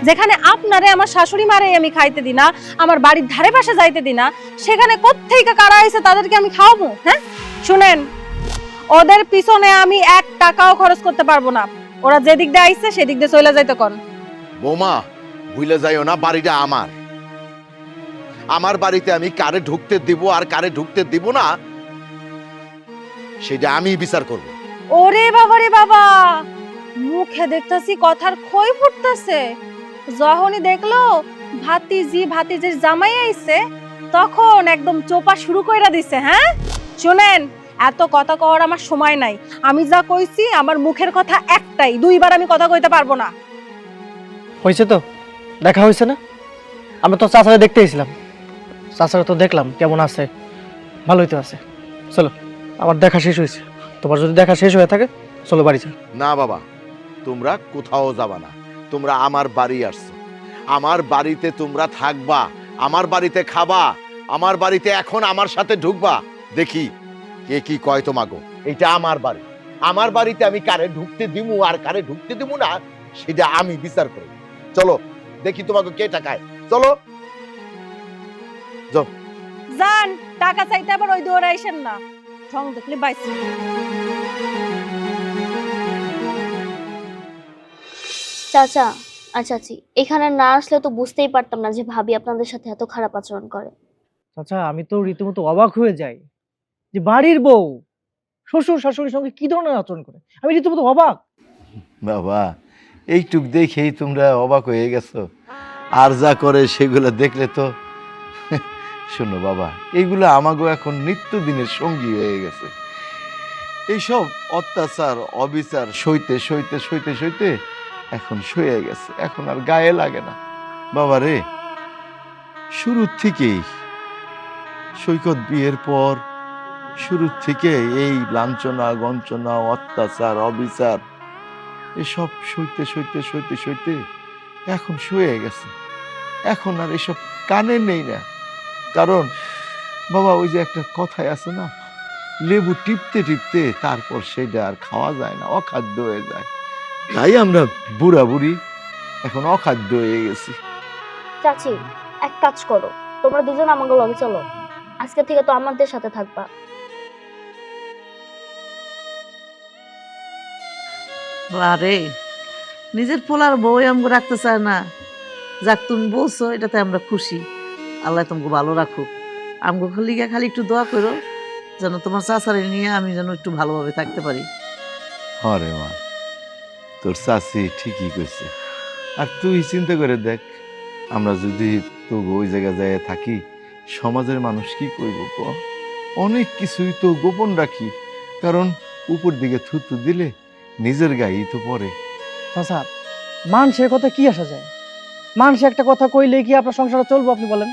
যেখানে আপনারে আমার শাশুড়ি মারে আমি খাইতে দিই না, আমার বাড়ির ধারে পাশে যাইতে দিই না, সেখানে কোত্থেকে কারা আইছে তাদেরকে আমি খাওয়াবো? হ্যাঁ, শুনেন, ওদের পিছনে আমি 1 টাকাও খরচ করতে পারবো না। ওরা যেদিক দিয়ে আইছে সেদিক দিয়ে চলে যাইতে কোন। বৌমা, ভুলে যাইও না, বাড়িটা আমার। আমার বাড়িতে আমি কারে ঢুকতে দিব আর কারে ঢুকতে দিব না সেটা আমি বিচার করব। ওরে বাবা রে বাবা, মুখে দেখতাছি কথার খই ফুটতেছে। যখনই দেখলো ভাতিজির জামাই আইছে তখন একদম চোপা শুরু কইরা দিছে। হ্যাঁ, শুনেন, এত কথা কওয়ার আমার সময় নাই। আমি যা কইছি আমার মুখের কথা একটাই, 2বার আমি কথা কইতে পারবো না। হয়েছে তো, দেখা হয়েছে না? আমরা তো চাচারা দেখতে এসেছিলাম, চাচারা তো দেখলাম কেমন আছে, ভালোই তো আছে। চলো, আমার দেখা শেষ হয়েছে, তোমার যদি দেখা শেষ হয়ে থাকে চলো বাড়ি চলো। না বাবা, তোমরা কোথাও যাবা না। তোমরা আমার বাড়ি আসছো, আমার বাড়িতে তোমরা থাকবা, আমার বাড়িতে খাবা, আমার বাড়িতে এখন আমার সাথে ঢুকবা। দেখি কে কি কয় তোমাগো। এটা আমার বাড়ি, আমার বাড়িতে আমি কারে ঢুকতে দিমু আর কারে ঢুকতে দিমু না সেটা আমি বিচার করব। চলো দেখি তোমাকে কে টাকায়। চলো যাও। জান, টাকা চাইতে আবার ওই দৌড়ে আইসেন না, ঠং দেখলে বাইছে। চাচা আর চাচি, এখানে না আসলে তো বুঝতেই পারতাম না যে ভাবি আপনাদের সাথে এত খারাপ আচরণ করে। চাচা, আমি তো রীতিমতো অবাক হয়ে যাই যে বাড়ির বউ শ্বশুর শাশুড়ির সঙ্গে কি ধরনের আচরণ করে। আমি রীতিমতো অবাক। বাবা, এইটুক দেখেই তোমরা অবাক হয়ে গেছো? আর যা করে সেগুলো দেখলে তো শোনো বাবা, এইগুলো আমাগো এখন নিত্যদিনের সঙ্গী হয়ে গেছে। এইসব অত্যাচার অবিচার সইতে সইতে সইতে সইতে এখন সয়ে গেছে, এখন আর গায়ে লাগে না। বাবা রে, শুরুর থেকেই সৈকত বিয়ের পর শুরুর থেকে এই লাঞ্ছনা গঞ্চনা অত্যাচার অবিচার এসব সইতে সইতে সইতে সইতে এখন শুয়ে গেছে। এখন আর এসব কানে নেই না। কারণ বাবা, ওই যে একটা কথাই আছে না, লেবু টিপতে টিপতে তারপর সেটা আর খাওয়া যায় না, অখাদ্য হয়ে যায়। তাই আমরা বুড়া বুড়ি এখন অখাদ্য হয়ে গেছি। চাচি, এক কাজ করো, তোমরা দুজন আমাকে লগে চলো, আজকে থেকে তো আমাদের সাথে থাকবা। আরে, নিজের পোলার বউ আমগো রাখতে চায় না। যাক, তুমি বলছো এটাতে আমরা খুশি। আল্লাহ তোমাকে ভালো রাখুক। আমগো খালি একটু দোয়া করো যেন তোমার চাচারে নিয়ে আমি যেন একটু ভালোভাবে থাকতে পারি। হরে মা, তোর চাচি ঠিকই কইছে। আর তুই চিন্তা করে দেখ, আমরা যদি তো ওই জায়গায় যায় থাকি, সমাজের মানুষ কি কইব ক? অনেক কিছুই তো গোপন রাখি, কারণ উপর দিকে থুতু দিলে নিজের গায়েই তো পড়ে। চাচা, মানুষের কথা কি আসা যায়? মানুষ একটা কথা কইলে কি আপনার সংসারে চলবো আপনি বলেন?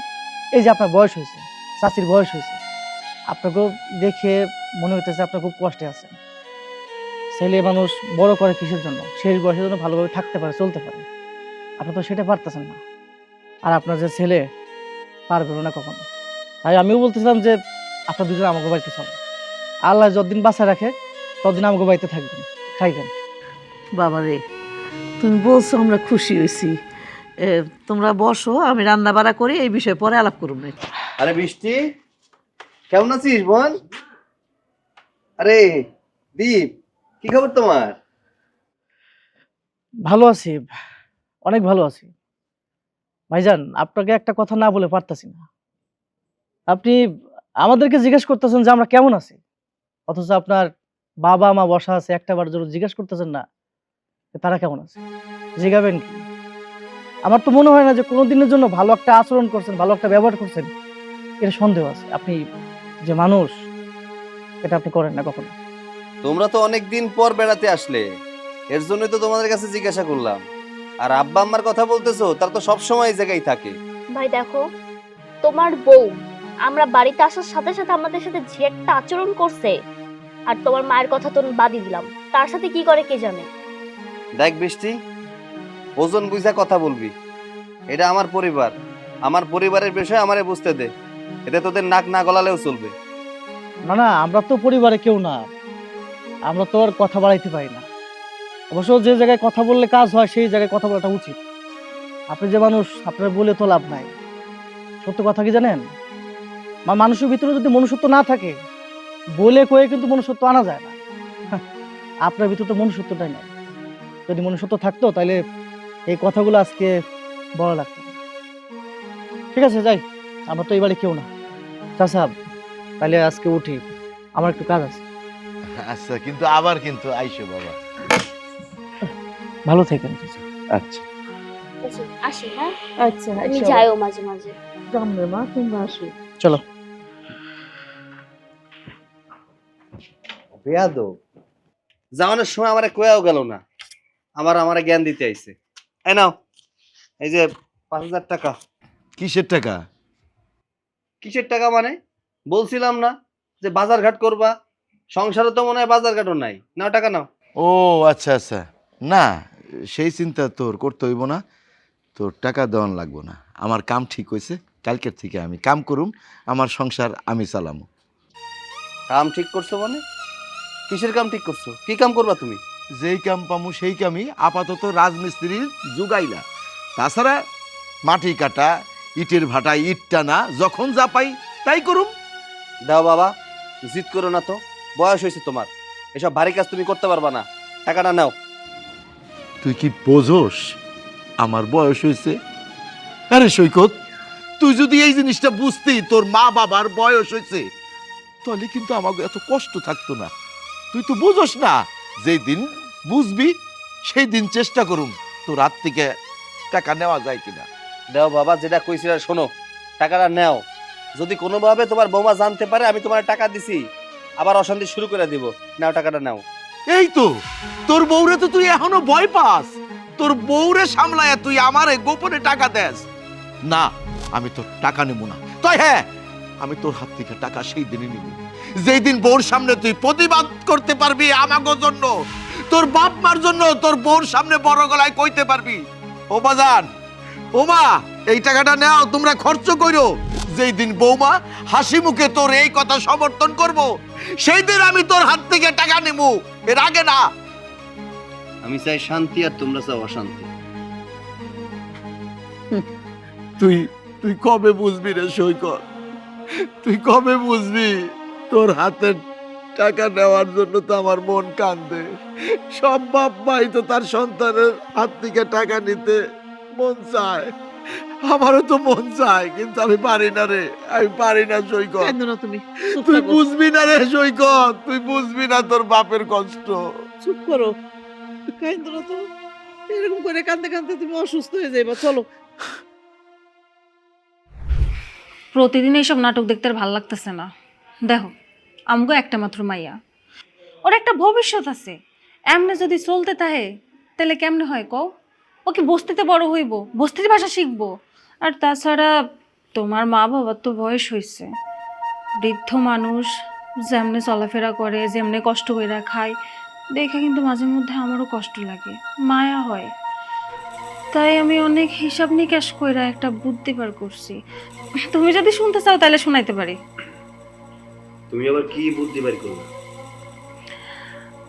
এই যে আপনার বয়স হয়েছে, চাচির বয়স হয়েছে, আপনাকেও দেখে মনে হইতেছে আপনার খুব কষ্টে আছেন। ছেলে মানুষ বড় করে কিসের জন্য? শেষ বয়সের জন্য ভালোভাবে থাকতে পারে, চলতে পারে। আপনি তো সেটা পারতেছেন না। আর আপনার যে ছেলে পারবে না কখনো। তাই আমিও বলতেছিলাম যে আপনার দুজন আমাকে বাড়িতে চলেন। আল্লাহ যতদিন বাঁচা রাখে ততদিন আমাকে বাড়িতে থাকবেন, খাইবেন। বাবা রে, তুমি বলছো আমরা খুশি হয়েছি। তোমরা বসো, আমি রান্না বাড়া করি, এই বিষয়ে পরে আলাপ করুন। আরে বৃষ্টি, কেমন আছিস বোন? আরে দীপ, কি খবর তোমার? ভালো আছি, অনেক ভালো আছি ভাইজান। আপনাকে একটা কথা না বলে পারতাছি না। আপনি আমাদেরকে জিজ্ঞেস করতেছেন যে আমরা কেমন আছি, অথচ আপনার বাবা মা বসা আছে, একটা বার জন্য জিজ্ঞেস করতেছেন না যে তারা কেমন আছে। জিজ্ঞাবেন কি? আমার তো মনে হয় না যে কোনোদিনের জন্য ভালো একটা আচরণ করছেন, ভালো একটা ব্যবহার করছেন। এটা সন্দেহ আছে। আপনি যে মানুষ, এটা আপনি করেন না কখনো। তোমরা তো অনেকদিন পর বেড়াতে আসলে, এর জন্যই তো তোমাদের কাছে জিজ্ঞাসা করলাম। আর আব্বা আম্মার কথা বলতেছো, তার তো সবসময় এই জায়গায় থাকে। ভাই দেখো, তোমার বউ আমরা বাড়িতে আসার সাথে সাথে আমাদের সাথে যে একটা আচরণ করছে, আর তোমার মায়ের কথা তো বাদই দিলাম, তার সাথে কি করে কে জানে। দেখ বৃষ্টি, ওজন বুঝা কথা বলবি। এটা আমার পরিবার, আমার পরিবারের বিষয় আমারে বুঝতে দে। এতে তোদের নাক না গলালেও চলবে। না না, আমরা তো পরিবারে কেউ না, আমরা তো আর কথা বাড়াইতে পারি না। অবশ্য যে জায়গায় কথা বললে কাজ হয় সেই জায়গায় কথা বলাটা উচিত। আপনি যে মানুষ, আপনার বলে তো লাভ নাই। সত্য কথা কি জানেন, মানুষের ভিতরে যদি মনুষ্যত্ব না থাকে, বলে কয়ে কিন্তু মনুষ্যত্ব আনা যায় না। আপনার ভিতরে তো মনুষ্যত্বটাই নাই। যদি মনুষ্যত্ব থাকতো তাহলে এই কথাগুলো আজকে বলা লাগতো না। ঠিক আছে, যাই, আমরা তো এই বাড়ি কেউ না। চাচা, তাহলে আজকে উঠি, আমার একটু কাজ আছে। আচ্ছা, কিন্তু আবার কিন্তু আইসো বাবা। ভালো থাকেন চাচা। আচ্ছা, আসি, হ্যাঁ আচ্ছা তুমি যাইও মাঝে মাঝে। জানবে মা, তোমরা আসো। চলো। বেয়াদব, যাওয়ানোর সময় আমারে কয়াও গেল না, আমারে জ্ঞান দিতে আইছে। এই নাও, এই যে 5,000 টাকা। কিসের টাকা? কিসের টাকা মানে? বলছিলাম না যে বাজার ঘাট করবা, সংসারে তো মনে হয় বাজার ঘাটও নাই। নাও টাকা নাও। ও আচ্ছা আচ্ছা, না সেই চিন্তা তোর করতে হইব না, তোর টাকা দেওয়ান লাগবো না। আমার কাম ঠিক হয়েছে, কালকের থেকে আমি কাম করুম, আমার সংসার আমি চালামু। কাম ঠিক করছো মানে? কিসের কাম ঠিক করছো? কি কাম করবা তুমি? যেই কাম পামু সেই কামই, আপাতত রাজমিস্ত্রির জুগাইলা। তাছাড়া মাটি কাটা, ইটের ভাটা, ইট টানা, যখন যা পাই তাই করুম। দাও বাবা, জিদ করো না তো, বয়স হয়েছে তোমার, এসব ভারী কাজ তুমি করতে পারবা না। টাকাটা নাও। তুই কি বোঝোস আমার বয়স হয়েছে? আরে সৈকত, তুই যদি এই জিনিসটা বুঝতি তোর মা বাবার বয়স হয়েছে, তাহলে কিন্তু আমাকে এত কষ্ট থাকতো না। তুই তো বুঝোস না, যেই দিন বুঝবি সেই দিন চেষ্টা করুম তোর হাত থেকে টাকা নেওয়া যায় কিনা। দাও বাবা, যেটা কইছিল শোনো, টাকাটা নাও। যদি কোনোভাবে তোমার বৌমা জানতে পারে আমি তোমার টাকা দিছি, আবার অশান্তি শুরু করে দিব। নাও, টাকাটা নাও। এই তো তোর বউরে তো তুই এখনো ভয় পাস, তোর বউরে সামলায় তুই আমারে গোপনে টাকা দেস না। আমি তোর টাকা নেব না, তাই হ্যাঁ, আমি তোর হাত থেকে টাকা সেই দিনই নিব যেই দিন বউর সামনে তুই প্রতিবাদ করতে পারবি আমাগো জন্য, তোর বাপ মার জন্য, তোর বউর সামনে বড় গলায় কইতে পারবি, ও বাজান, ও মা, এই টাকাটা নাও, তোমরা খরচ করো। যেই দিন বৌমা হাসি মুখে তোর এই কথা সমর্থন করব, সেই দিন আমি তোর হাত থেকে টাকা নেব, এর আগে না। আমি চাই শান্তি, আর তোমরা চাও অশান্তি। তুই তুই কবে বুঝবি রে সৈকত? তুই কবে বুঝবি? তোর হাতে টাকা নেওয়ার জন্য তো আমার মন কান্দে। সব বাপ মাই তো তার সন্তানের হাত থেকে টাকা নিতে মন চায়, আমারও তো মন চায়, কিন্তু আমি পারি না রে, আমি পারি না সৈকত। কাঁদো না তুমি, চুপ তুই থাকো। বুঝবি না রে সৈকত, তুই বুঝবি না তোর বাপের কষ্ট। চুপ করো, কাঁদো না তো। এরকম করে কাঁদতে কাঁদতে তুমি অসুস্থ হয়ে যাইবা। চলো। প্রতিদিন এইসব নাটক দেখতে আর ভালো লাগতেছে না। দেখো, আমগো একটা মাত্র মাইয়া, ওর একটা ভবিষ্যৎ আছে। এমনি যদি চলতে থাকে তাহলে কেমনে হয় কও? ও কি বস্তিতে বড় হইব, বস্তির ভাষা শিখবো? আর তাছাড়া তোমার মা বাবার তো বয়স হয়েছে, বৃদ্ধ মানুষ, যেমনে চলাফেরা করে, যেমনে কষ্ট করে খায়, দেখে কিন্তু মাঝে মধ্যে আমারও কষ্ট লাগে, মায়া হয়। তাই আমি অনেক হিসাব নিকাশ কইরা একটা বুদ্ধি বার করছি। তুমি যদি শুনতে চাও তাহলে শোনাইতে পারি। তুমি আবার কি বুদ্ধি বের করবে?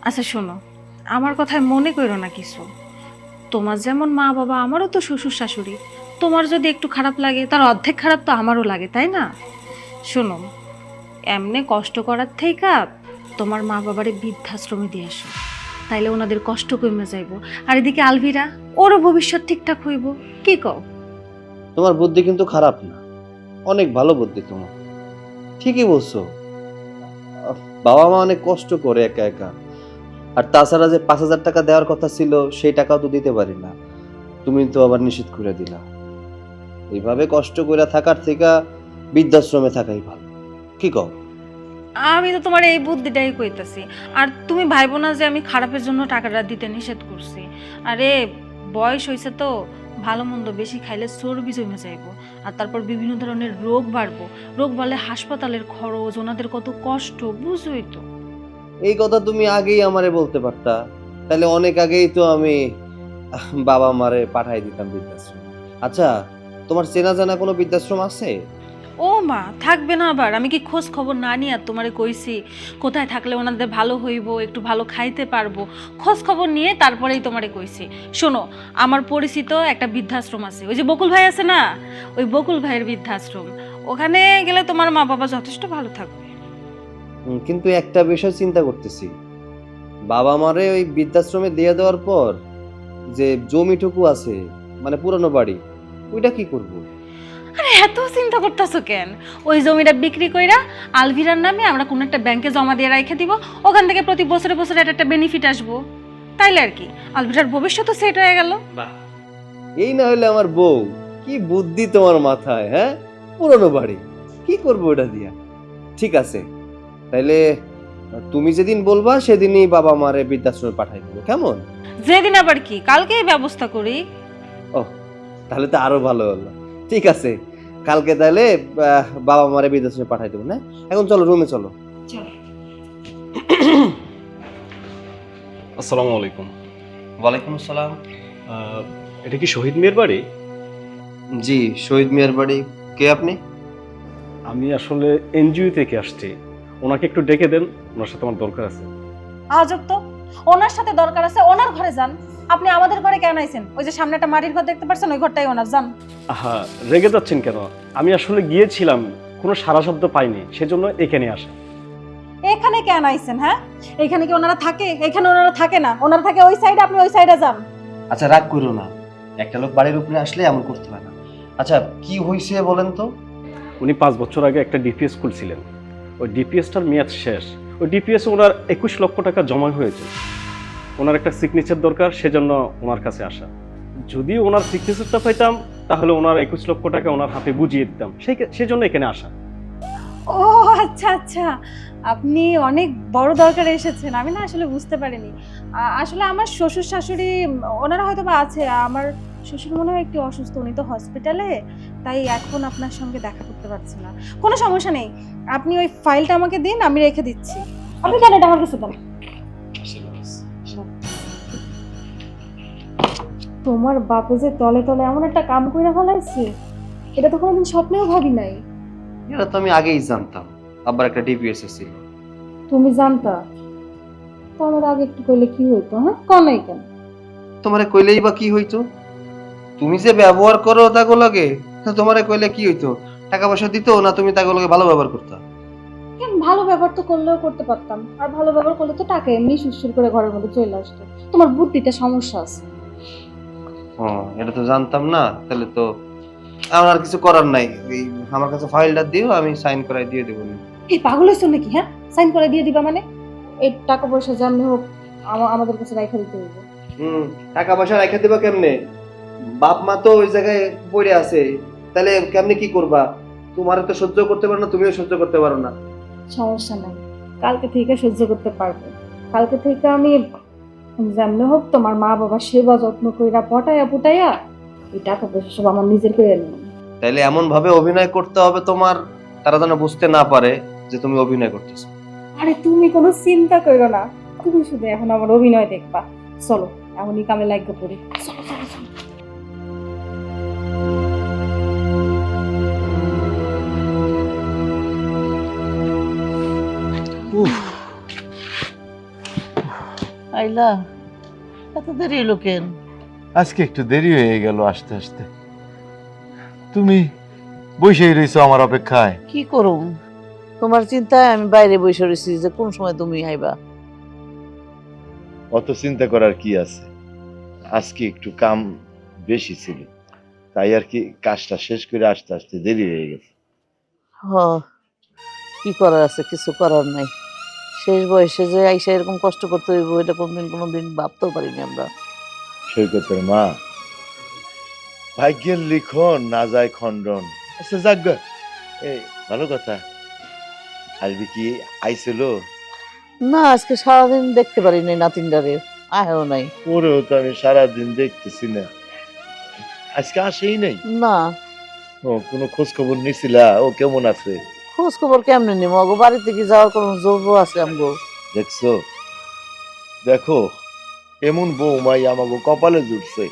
আচ্ছা শোনো, আমার কথায় মনে করো না কিছু। তোমার যেমন মা বাবা, আমারও তো শ্বশুর শাশুড়ি। তোমার যদি একটু খারাপ লাগে তার অর্ধেক খারাপ তো আমারও লাগে, তাই না? শোনো, এমনি কষ্ট করার থেকে তোমার মা বাবারে বৃদ্ধাশ্রমে দিয়ে আসো, তাইলে ওনাদের কষ্ট কমে যাইব। আর এদিকে আলভিরা, ওরও ভবিষ্যৎ ঠিকঠাক হইব। কি কও? তোমার বুদ্ধি কিন্তু খারাপ না, অনেক ভালো বুদ্ধি তোমার। ঠিকই বলছো, বাবা মা অনেক কষ্ট করে একা একা। আর তাছাড়া যে 5,000 টাকা দেওয়ার কথা ছিল সেই টাকাও তো দিতে পারি না, তুমি তো আবার নিষেধ করে দিলা। এইভাবে কষ্ট করে থাকার থেকে বৃদ্ধাশ্রমে থাকাই ভালো। কি কও? আমি তো তোমার এই বুদ্ধিটাই কইতাছি। আর তুমি ভাইবো না যে আমি খারাপের জন্য টাকাটা দিতে নিষেধ করছি। আরে বয়স হয়েছে তো, ভালো মন্দ বেশি খাইলে চর্বি জমে যাইব, আর তারপর বিভিন্ন ধরনের রোগ বাড়বো। রোগ বাড়লে হাসপাতালের খরচ, ওনাদের কত কষ্ট, বুঝোই তো। এই কথা তুমি আগেই আমারে বলতে পারতা, তাহলে অনেক আগেই তো আমি বাবা মারে পাঠাই দিতাম বৃদ্ধাশ্রম। আচ্ছা, তোমার চেনা জানা কোনো বৃদ্ধাশ্রম আছে? ও মা, থাকবে না আবার? আমি কি খোঁজ খবর না নিয়ে আর তোমারে কইছি কোথায় থাকলে ওনাদের ভালো হইব, একটু ভালো খাইতে পারবো? খোঁজ খবর নিয়ে তারপরেই তোমারে কইছি। শোনো, আমার পরিচিত একটা বৃদ্ধাশ্রম আছে, ওই যে বকুল ভাই আছে না, ওই বকুল ভাইয়ের বৃদ্ধাশ্রম। ওখানে গেলে তোমার মা বাবা যথেষ্ট ভালো থাকবে। কিন্তু একটা বিষয় চিন্তা করতেছি, বাবা মারে ওই বৃদ্ধাশ্রমে দিয়ে দেওয়ার পর যে জমিটুকু আছে, মানে পুরানো বাড়ি, ওইটা কি করব? আরে এত চিন্তা করতেছো কেন? ওই জমিটা বিক্রি কইরা আলভিরার নামে আমরা কোন একটা ব্যাংকে জমা দিয়ে রেখে দিব, ওখান থেকে প্রতি বছরে বছরে একটা বেনিফিট আসবো, তাইলে আর কি আলভিরার ভবিষ্যৎ সেট হয়ে গেল। এই না হলে আমার বউ, কি বুদ্ধি তোমার মাথায়! হ্যাঁ, পুরানো বাড়ি, কি করবো ওটা দিয়া? ঠিক আছে, তাইলে তুমি যেদিন বলবা সেদিনই বাবা মারে বৃদ্ধাশ্রমে পাঠাই দেবো, কেমন? যেদিন আবার কি, কালকেই ব্যবস্থা করি। তাহলে তো আরো ভালো হলো। ঠিক আছে, কালকে তাহলে বাবা মারে বৃদ্ধাশ্রমে পাঠাই দেবো না? এখন চলো রুমে চলো। আসসালামু আলাইকুম। ওয়ালাইকুম আসসালাম। এটা কি শহীদ মিয়ার বাড়ি? জি, শহীদ মিয়ার বাড়ি। কে আপনি? আমি আসলে এনজিও থেকে আসছি, ওনাকে একটু ডেকে দেন, ওনার সাথে আমার দরকার আছে। আজব তো, ওনার সাথে দরকার আছে, ওনার ঘরে যান। আপনি আমাদের ঘরে কেন আইছেন? ওই যে সামনে একটা মাটির ঘর দেখতে পাচ্ছেন, ওই ঘরটাই ওনার, যান। আহা, রেগে যাচ্ছেন কেন? আমি আসলে গিয়েছিলাম, কোনো সারা শব্দ পাইনি, সেজন্য এখানে আসা। এখানে কেন আইছেন? হ্যাঁ, এখানে কি ওনারা থাকে? এখানে ওনারা থাকে না, ওনারা থাকে ওই সাইডে, আপনি ওই সাইডে যান। আচ্ছা, রাগ করো না, একটা লোক বাড়ির উপরে আসলে এমন করতে হয় না। আচ্ছা, কি হয়েছে বলেন তো? উনি 5 বছর আগে একটা ডিপিএস খুলছিলেন, ওই ডিপিএসটার মেয়াদ শেষ। ওই ডিপিএস ওনার 21 লক্ষ টাকা জমা হয়েছে, ওনার একটা সিগনেচার দরকার, সেজন্য ওনার কাছে আসা। যদি ওনার সিগনেচারটা পাইতাম তাহলে ওনার 21 লক্ষ টাকা ওনার হাতে বুঝিয়ে দিতাম, সেজন্য এখানে আসা। ও আচ্ছা আচ্ছা, আপনি অনেক বড় দরকারে এসেছেন, আমি না আসলে বুঝতে পারিনি। আসলে আমার শ্বশুর শাশুড়ি ওনারা হয়তো বা আছে, আমার শ্বশুর মনে হয় একটু অসুস্থ, উনি তো হসপিটালে, তাই এখন আপনার সঙ্গে দেখা করতে পারছি না। কোনো সমস্যা নেই, আপনি ওই ফাইলটা আমাকে দিন, আমি রেখে দিচ্ছি। আপনি কেন এটা আমার কাছে দেন? তোমার বাপে যে তলে তলে এমন একটা কাম করে ফেলাইছে, এটা তো কোনোদিন স্বপ্নেও ভাবি নাই। এটা তো আমি আগেই জানতাম, আবার একটা ডিপিএস ছিল। তুমি জানতা তো, আমার আগে একটু কইলে কি হইতো? হ্যাঁ, কনাই কেন? তোমারে কইলেই বা কি হইতো? তুমি যে ব্যবহার করো তাগো লাগে, তোমারে কইলে কি হইতো? টাকা পয়সা দিত না, তুমি তাগো লাগে ভালো ব্যবহার করতা। কেন, ভালো ব্যবহার তো করলেও করতে পারতাম, আর ভালো ব্যবহার করলে তো টাকা এমনি সুরসুর করে ঘরের মধ্যে চলে আসতো। তোমার বুদ্ধিতে সমস্যা আছে। ও, এটা তো জানতাম না, তাহলে তো আমার আর কিছু করার নাই। এই আমার কাছে ফাইলটা দিও, আমি সাইন করাই দিয়ে দেবো। এই পাগল হইছো নাকি? হ্যাঁ, সাইন করে দিয়ে দিবা মানে? এই টাকা পয়সা যেমনি হোক আমাদের কাছে রাইখা দিতে হইব। টাকা পয়সা রেখে দেবা কেমনে? বাপ মা তো ওই জায়গায় পড়ে আছে, তাহলে কেমনে কি করবা? তোমার তো সহ্য করতে পারো না, তুমিও সহ্য করতে পারো না। সমস্যা নাই, কালকে থেকে সহ্য করতে পারবো। কালকে থেকে আমি যেমনি হোক তোমার মা বাবা সেবা যত্ন কইরা পটাইয়া পুটাইয়া এই টাকা পয়সা সব আমার নিজের করে নেব। তাইলে এমন ভাবে অভিনয় করতে হবে তোমার, তারা যেন বুঝতে না পারে যে তুমি অভিনয় করতেছো। আরে তুমি কোনো চিন্তা করো না, তুমি শুধু এখন আমার অভিনয় দেখবা। চলো এখনই কামে লাগিয়ে পড়ি, চলো চলো চলো। আইলা, এত দেরি হলো কেন? আজকে একটু দেরি হয়ে গেল আসতে আসতে। তুমি বসেই রইছো আমার অপেক্ষায়। কি করুম, তোমার চিন্তায় আমি বাইরে বসে রয়েছি যে কোন সময় তুমি আইবা। অত চিন্তা করার কি আছে, আজকে একটু কাম বেশি ছিল, তাই আর কি কাজটা শেষ করে আসতে আসতে দেরি হয়ে গেছে। হ, কি করার আছে, কিছু করার নাই। শেষ বয়সে যে আইসা এরকম কষ্ট করতে হইব, এটা কোনোদিন ভাবতেও পারিনি আমরা। সৈকতের মা, ভাগ্যের লিখন না যায় খণ্ডন। আচ্ছা যাক, এই ভালো কথা। আসবি কি আইছিল? না, আজকে সারাদিন দেখতে পারিনি নাতিনডারে, আহেও নাই। ওরেও তো আমি সারাদিন দেখতেছি না। আজকে আসেই নাই? না, ও কোনো খোঁজ খবর নিছিলা ও কেমন আছে? খোঁজ খবর কেমনে নিব, ওগো বাড়িতে কি যাওয়ার কোনো যোগ্য আছে আমগো? দেখছো, দেখো এমন বৌমাই আমাগো কপালে জুটছে।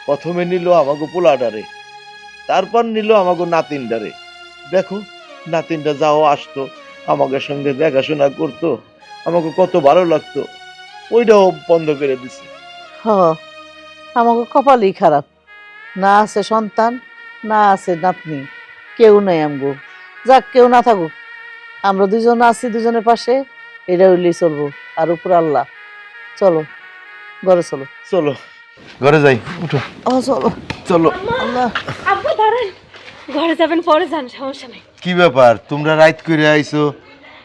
প্রথমে নিল আমাগো পোলাডারে, তারপর নিল আমাগো নাতিনডারে। দেখো নাতিনটা যাও আসতো, আমাকে সঙ্গে দেখাশোনা করতো, আমাকে কত ভালো লাগতো, ওইটাও বন্ধ করে দিছে। হ, আমাকে কপালই খারাপ, না আছে সন্তান, না আছে নাতনি, কেউ নাই আমগো। যাক, কেউ না থাকুক, আমরা দুজন আছি দুজনের পাশে, এটা হইলেই চলবো। আর উপর আল্লাহ। চলো ঘরে চলো। চলো ঘরে যাই, উঠো ও চলো চলো। আল্লাহ। আব্বা দাঁড়ান, ঘরে যাবেন পরে যান, সমস্যা নাই। কি ব্যাপার, তোমরা রাইত করে আইছো?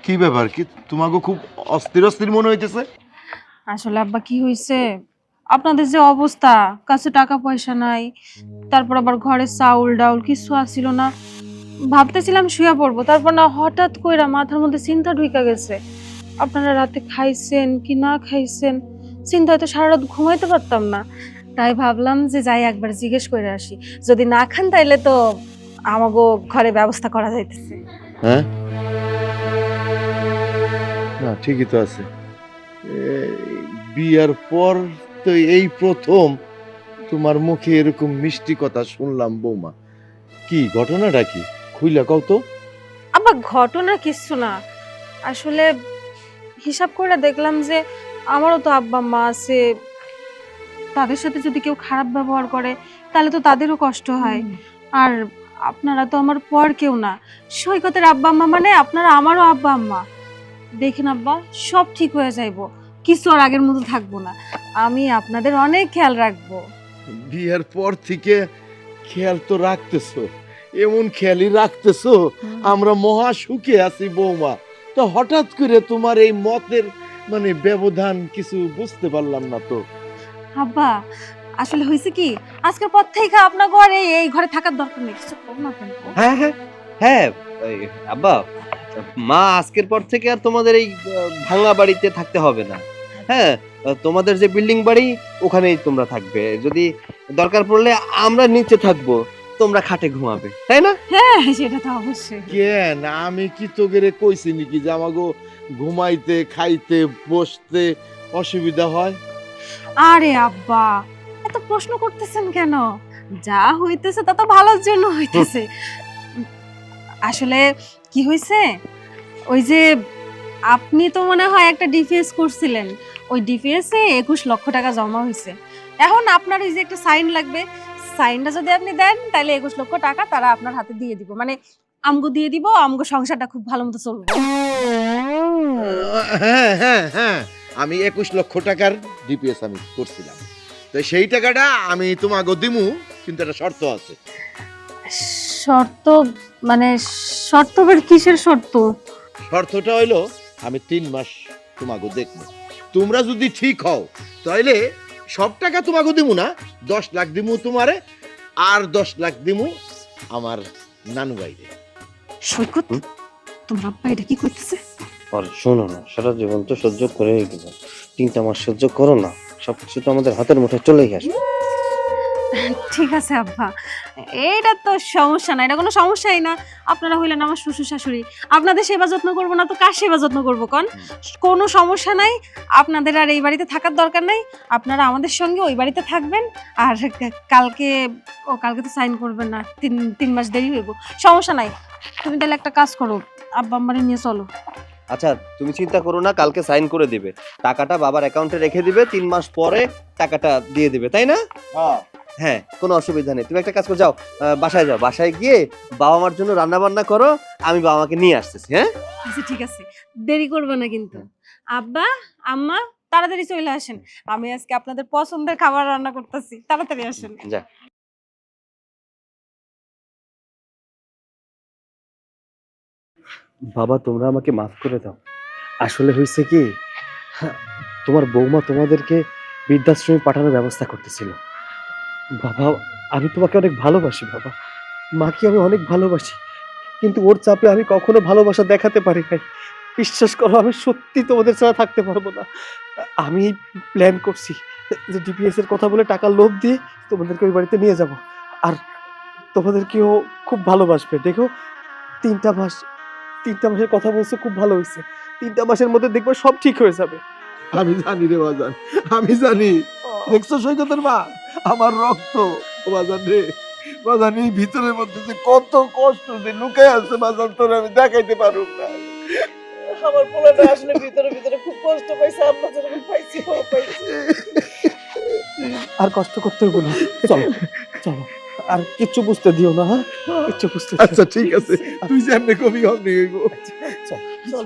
কি ব্যাপার, কি তোমাকে খুব অস্থির অস্থির মনে হইতেছে? আসলে আব্বা কি হয়েছে, আপনাদের যে অবস্থা, কাছে টাকা পয়সা নাই, তারপর আবার ঘরে চাউল ডাউল কিছু আসছিল না, ভাবতেছিলাম শুয়ে পড়বো, তারপর না হঠাৎ কইরা মাথার মধ্যে চিন্তা ঢুকে গেছে। আপনারা রাতে খাইছেন কি না খাইছেন, চিন্তায় তো সারা রাত ঘুমাইতে পারতাম না, তাই ভাবলাম যে যাই একবার জিজ্ঞেস করে আসি, যদি না খান তাইলে তো আমাগো ঘরে ব্যবস্থা করা যাইতেছে। হ্যাঁ, না ঠিকই তো আছে। বিয়ার পর তো এই প্রথম তোমার মুখে এরকম মিষ্টি কথা শুনলাম বৌমা। কি ঘটনাটা কি, খুইলা কও তো। আবার ঘটনা কিছু না, আসলে হিসাব করে দেখলাম যে আমারও তো আব্বা মা আছে, তাদের সাথে যদি কেউ খারাপ ব্যবহার করে তাহলে তো তাদেরও কষ্ট হয়। আর আপনারা তো আমার পর কেউ না, সৈকতের আব্বা আম্মা মানে আপনারা আমারও আব্বা আম্মা। দেখেন আব্বা, সব ঠিক হয়ে যাইবো, কিছু আর আগের মতো থাকবো না, আমি আপনাদের অনেক খেয়াল রাখবো। বিয়ের পর থেকে খেয়াল তো রাখতেছো, এমন খেয়ালই রাখতেছো, আমরা মহা সুখে আছি বৌমা। তো হঠাৎ করে তোমার এই মতের মানে ব্যবধান কিছু বুঝতে পারলাম না তো। আব্বা আসলে হয়েছে কি, আজকের পর থেকে আপনার ঘরে এই ঘরে থাকার দরকার নেই, কিছু করো না কেন? হ্যাঁ হ্যাঁ হ্যাঁ, এই, আব্বা মা আজকের পর থেকে আর তোমাদের এই ভাঙা বাড়িতে থাকতে হবে না। হ্যাঁ, তোমাদের যে বিল্ডিং বাড়ি ওখানেই তোমরা থাকবে, যদি দরকার পড়লে আমরা নিচে থাকবো, তোমরা খাটে ঘুমাবে, তাই না? হ্যাঁ সেটা তো অবশ্যই। কেন, আমি কি তোকে কইছি নাকি যে আমাকে ঘুমাইতে খাইতে বসতে অসুবিধা হয়? আরে আব্বা এত প্রশ্ন করতেছেন কেন, যা হইতেছে তা তো ভালোর জন্য হইতেছে। আসলে কি হয়েছে, ওই যে আপনি তো মনে হয় একটা ডিপিএস করছিলেন, ওই ডিপিএস এ 21 লক্ষ টাকা জমা হয়েছে। এখন আপনার ওই যে একটা সাইন লাগবে, সাইনটা যদি আপনি দেন তাহলে 21 লক্ষ টাকা তারা আপনার হাতে দিয়ে দিব, মানে আমগো দিয়ে দিব, আমগো সংসারটা খুব ভালো মতো চলবে। হ্যাঁ হ্যাঁ হ্যাঁ, আমি 21 লক্ষ টাকার ডিপিএস আমি করছিলাম, তো সেই টাকাটা আমি তোমাকে দিমু, কিন্তু একটা শর্ত আছে। শর্ত মানে, শর্ত আবার কিসের শর্ত? শর্তটা হইলো আমি 3 মাস তোমাকে দেখবো, তোমরা যদি ঠিক হও তাহলে সব টাকা তোমাকে দিমু না, 10 লাখ দিমু তোমারে, আর 10 লাখ দিমু আমার নানু ভাইরে। সৈকত, তোমার আব্বা এটা কি করতেছে? আর শোনো না, সারা জীবন তো সহ্য করে গেল, 3টা মাস সহ্য করো না, সবকিছু তো আমাদের হাতের মুঠে চলেই আসবে। ঠিক আছে আব্বা, এইটা তো সমস্যা না, এটা কোনো সমস্যাই না। আপনারা হইলেন আমার শ্বশুর শাশুড়ি, আপনাদের সেবা যত্ন করবো না তো কার সেবা যত্ন করবো কোন? কোনো সমস্যা নাই, আপনাদের আর এই বাড়িতে থাকার দরকার নাই, আপনারা আমাদের সঙ্গে ওই বাড়িতে থাকবেন। আর কালকে তো সাইন করবেন না, 3 মাস দেরি হইব, সমস্যা নাই। তুমি তাহলে একটা কাজ করো, আব্বা আম্মারে নিয়ে চলো। আচ্ছা তুমি চিন্তা করো না, কালকে সাইন করে দিবে, টাকাটা বাবার অ্যাকাউন্টে রেখে দিবে, 3 মাস পরে টাকাটা দিয়ে দিবে, তাই না? হ্যাঁ, কোনো অসুবিধা নেই। তুমি একটা কাজ করে যাও, বাসায় যাও, বাসায় গিয়ে বাবা মার জন্য রান্না বান্না করো, আমি বাবা মাকে নিয়ে আসতেছি। হ্যাঁ আচ্ছা ঠিক আছে, দেরি করবে না কিন্তু। আব্বা আম্মা তাড়াতাড়ি চলে আসেন, আমি আজকে আপনাদের পছন্দের খাবার রান্না করতেছি, তাড়াতাড়ি আসেন। যা। বাবা তোমরা আমাকে মাফ করে দাও, আসলে হয়েছে কি, তোমার বৌমা তোমাদেরকে বৃদ্ধাশ্রমে পাঠানোর ব্যবস্থা করতেছিল। বাবা আমি তোমাকে অনেক ভালোবাসি বাবা, মাকে আমি অনেক ভালোবাসি, কিন্তু ওর চাপে আমি কখনো ভালোবাসা দেখাতে পারি নাই, বিশ্বাস করো আমি সত্যি তোমাদের ছাড়া থাকতে পারবো না। আমি প্ল্যান করছি যে ডিপিএস এর কথা বলে টাকা লোভ দিয়ে তোমাদেরকে ওই বাড়িতে নিয়ে যাব, আর তোমাদেরকেও খুব ভালোবাসবে। দেখো 3টা মাসের কথা বলছো, খুব ভালো হয়েছে। 3টা মাসের মধ্যে দেখবে সব ঠিক হয়ে যাবে। আমি জানি রে বাজান, আমি জানি। দেখছো সৈকতের মা, আমার রক্ত। ও বাজান রে, বাজান এই ভিতরের মধ্যে যে কত কষ্ট যে লুকায় আছে বাজান, তোর আমি দেখাইতে পারুম না। আমার পোলাটা আসলে ভিতরে ভিতরে খুব কষ্ট পাইছে, আমরা যেরকম পাইছি ও পাইছে। আর কষ্ট করতে হবে না, চলো চলো, আর কিচ্ছু বুঝতে দিও না, হ্যাঁ কিচ্ছু বুঝতে দিও না। আচ্ছা ঠিক আছে, তুই যেমনি কবি হবনি। চল চল।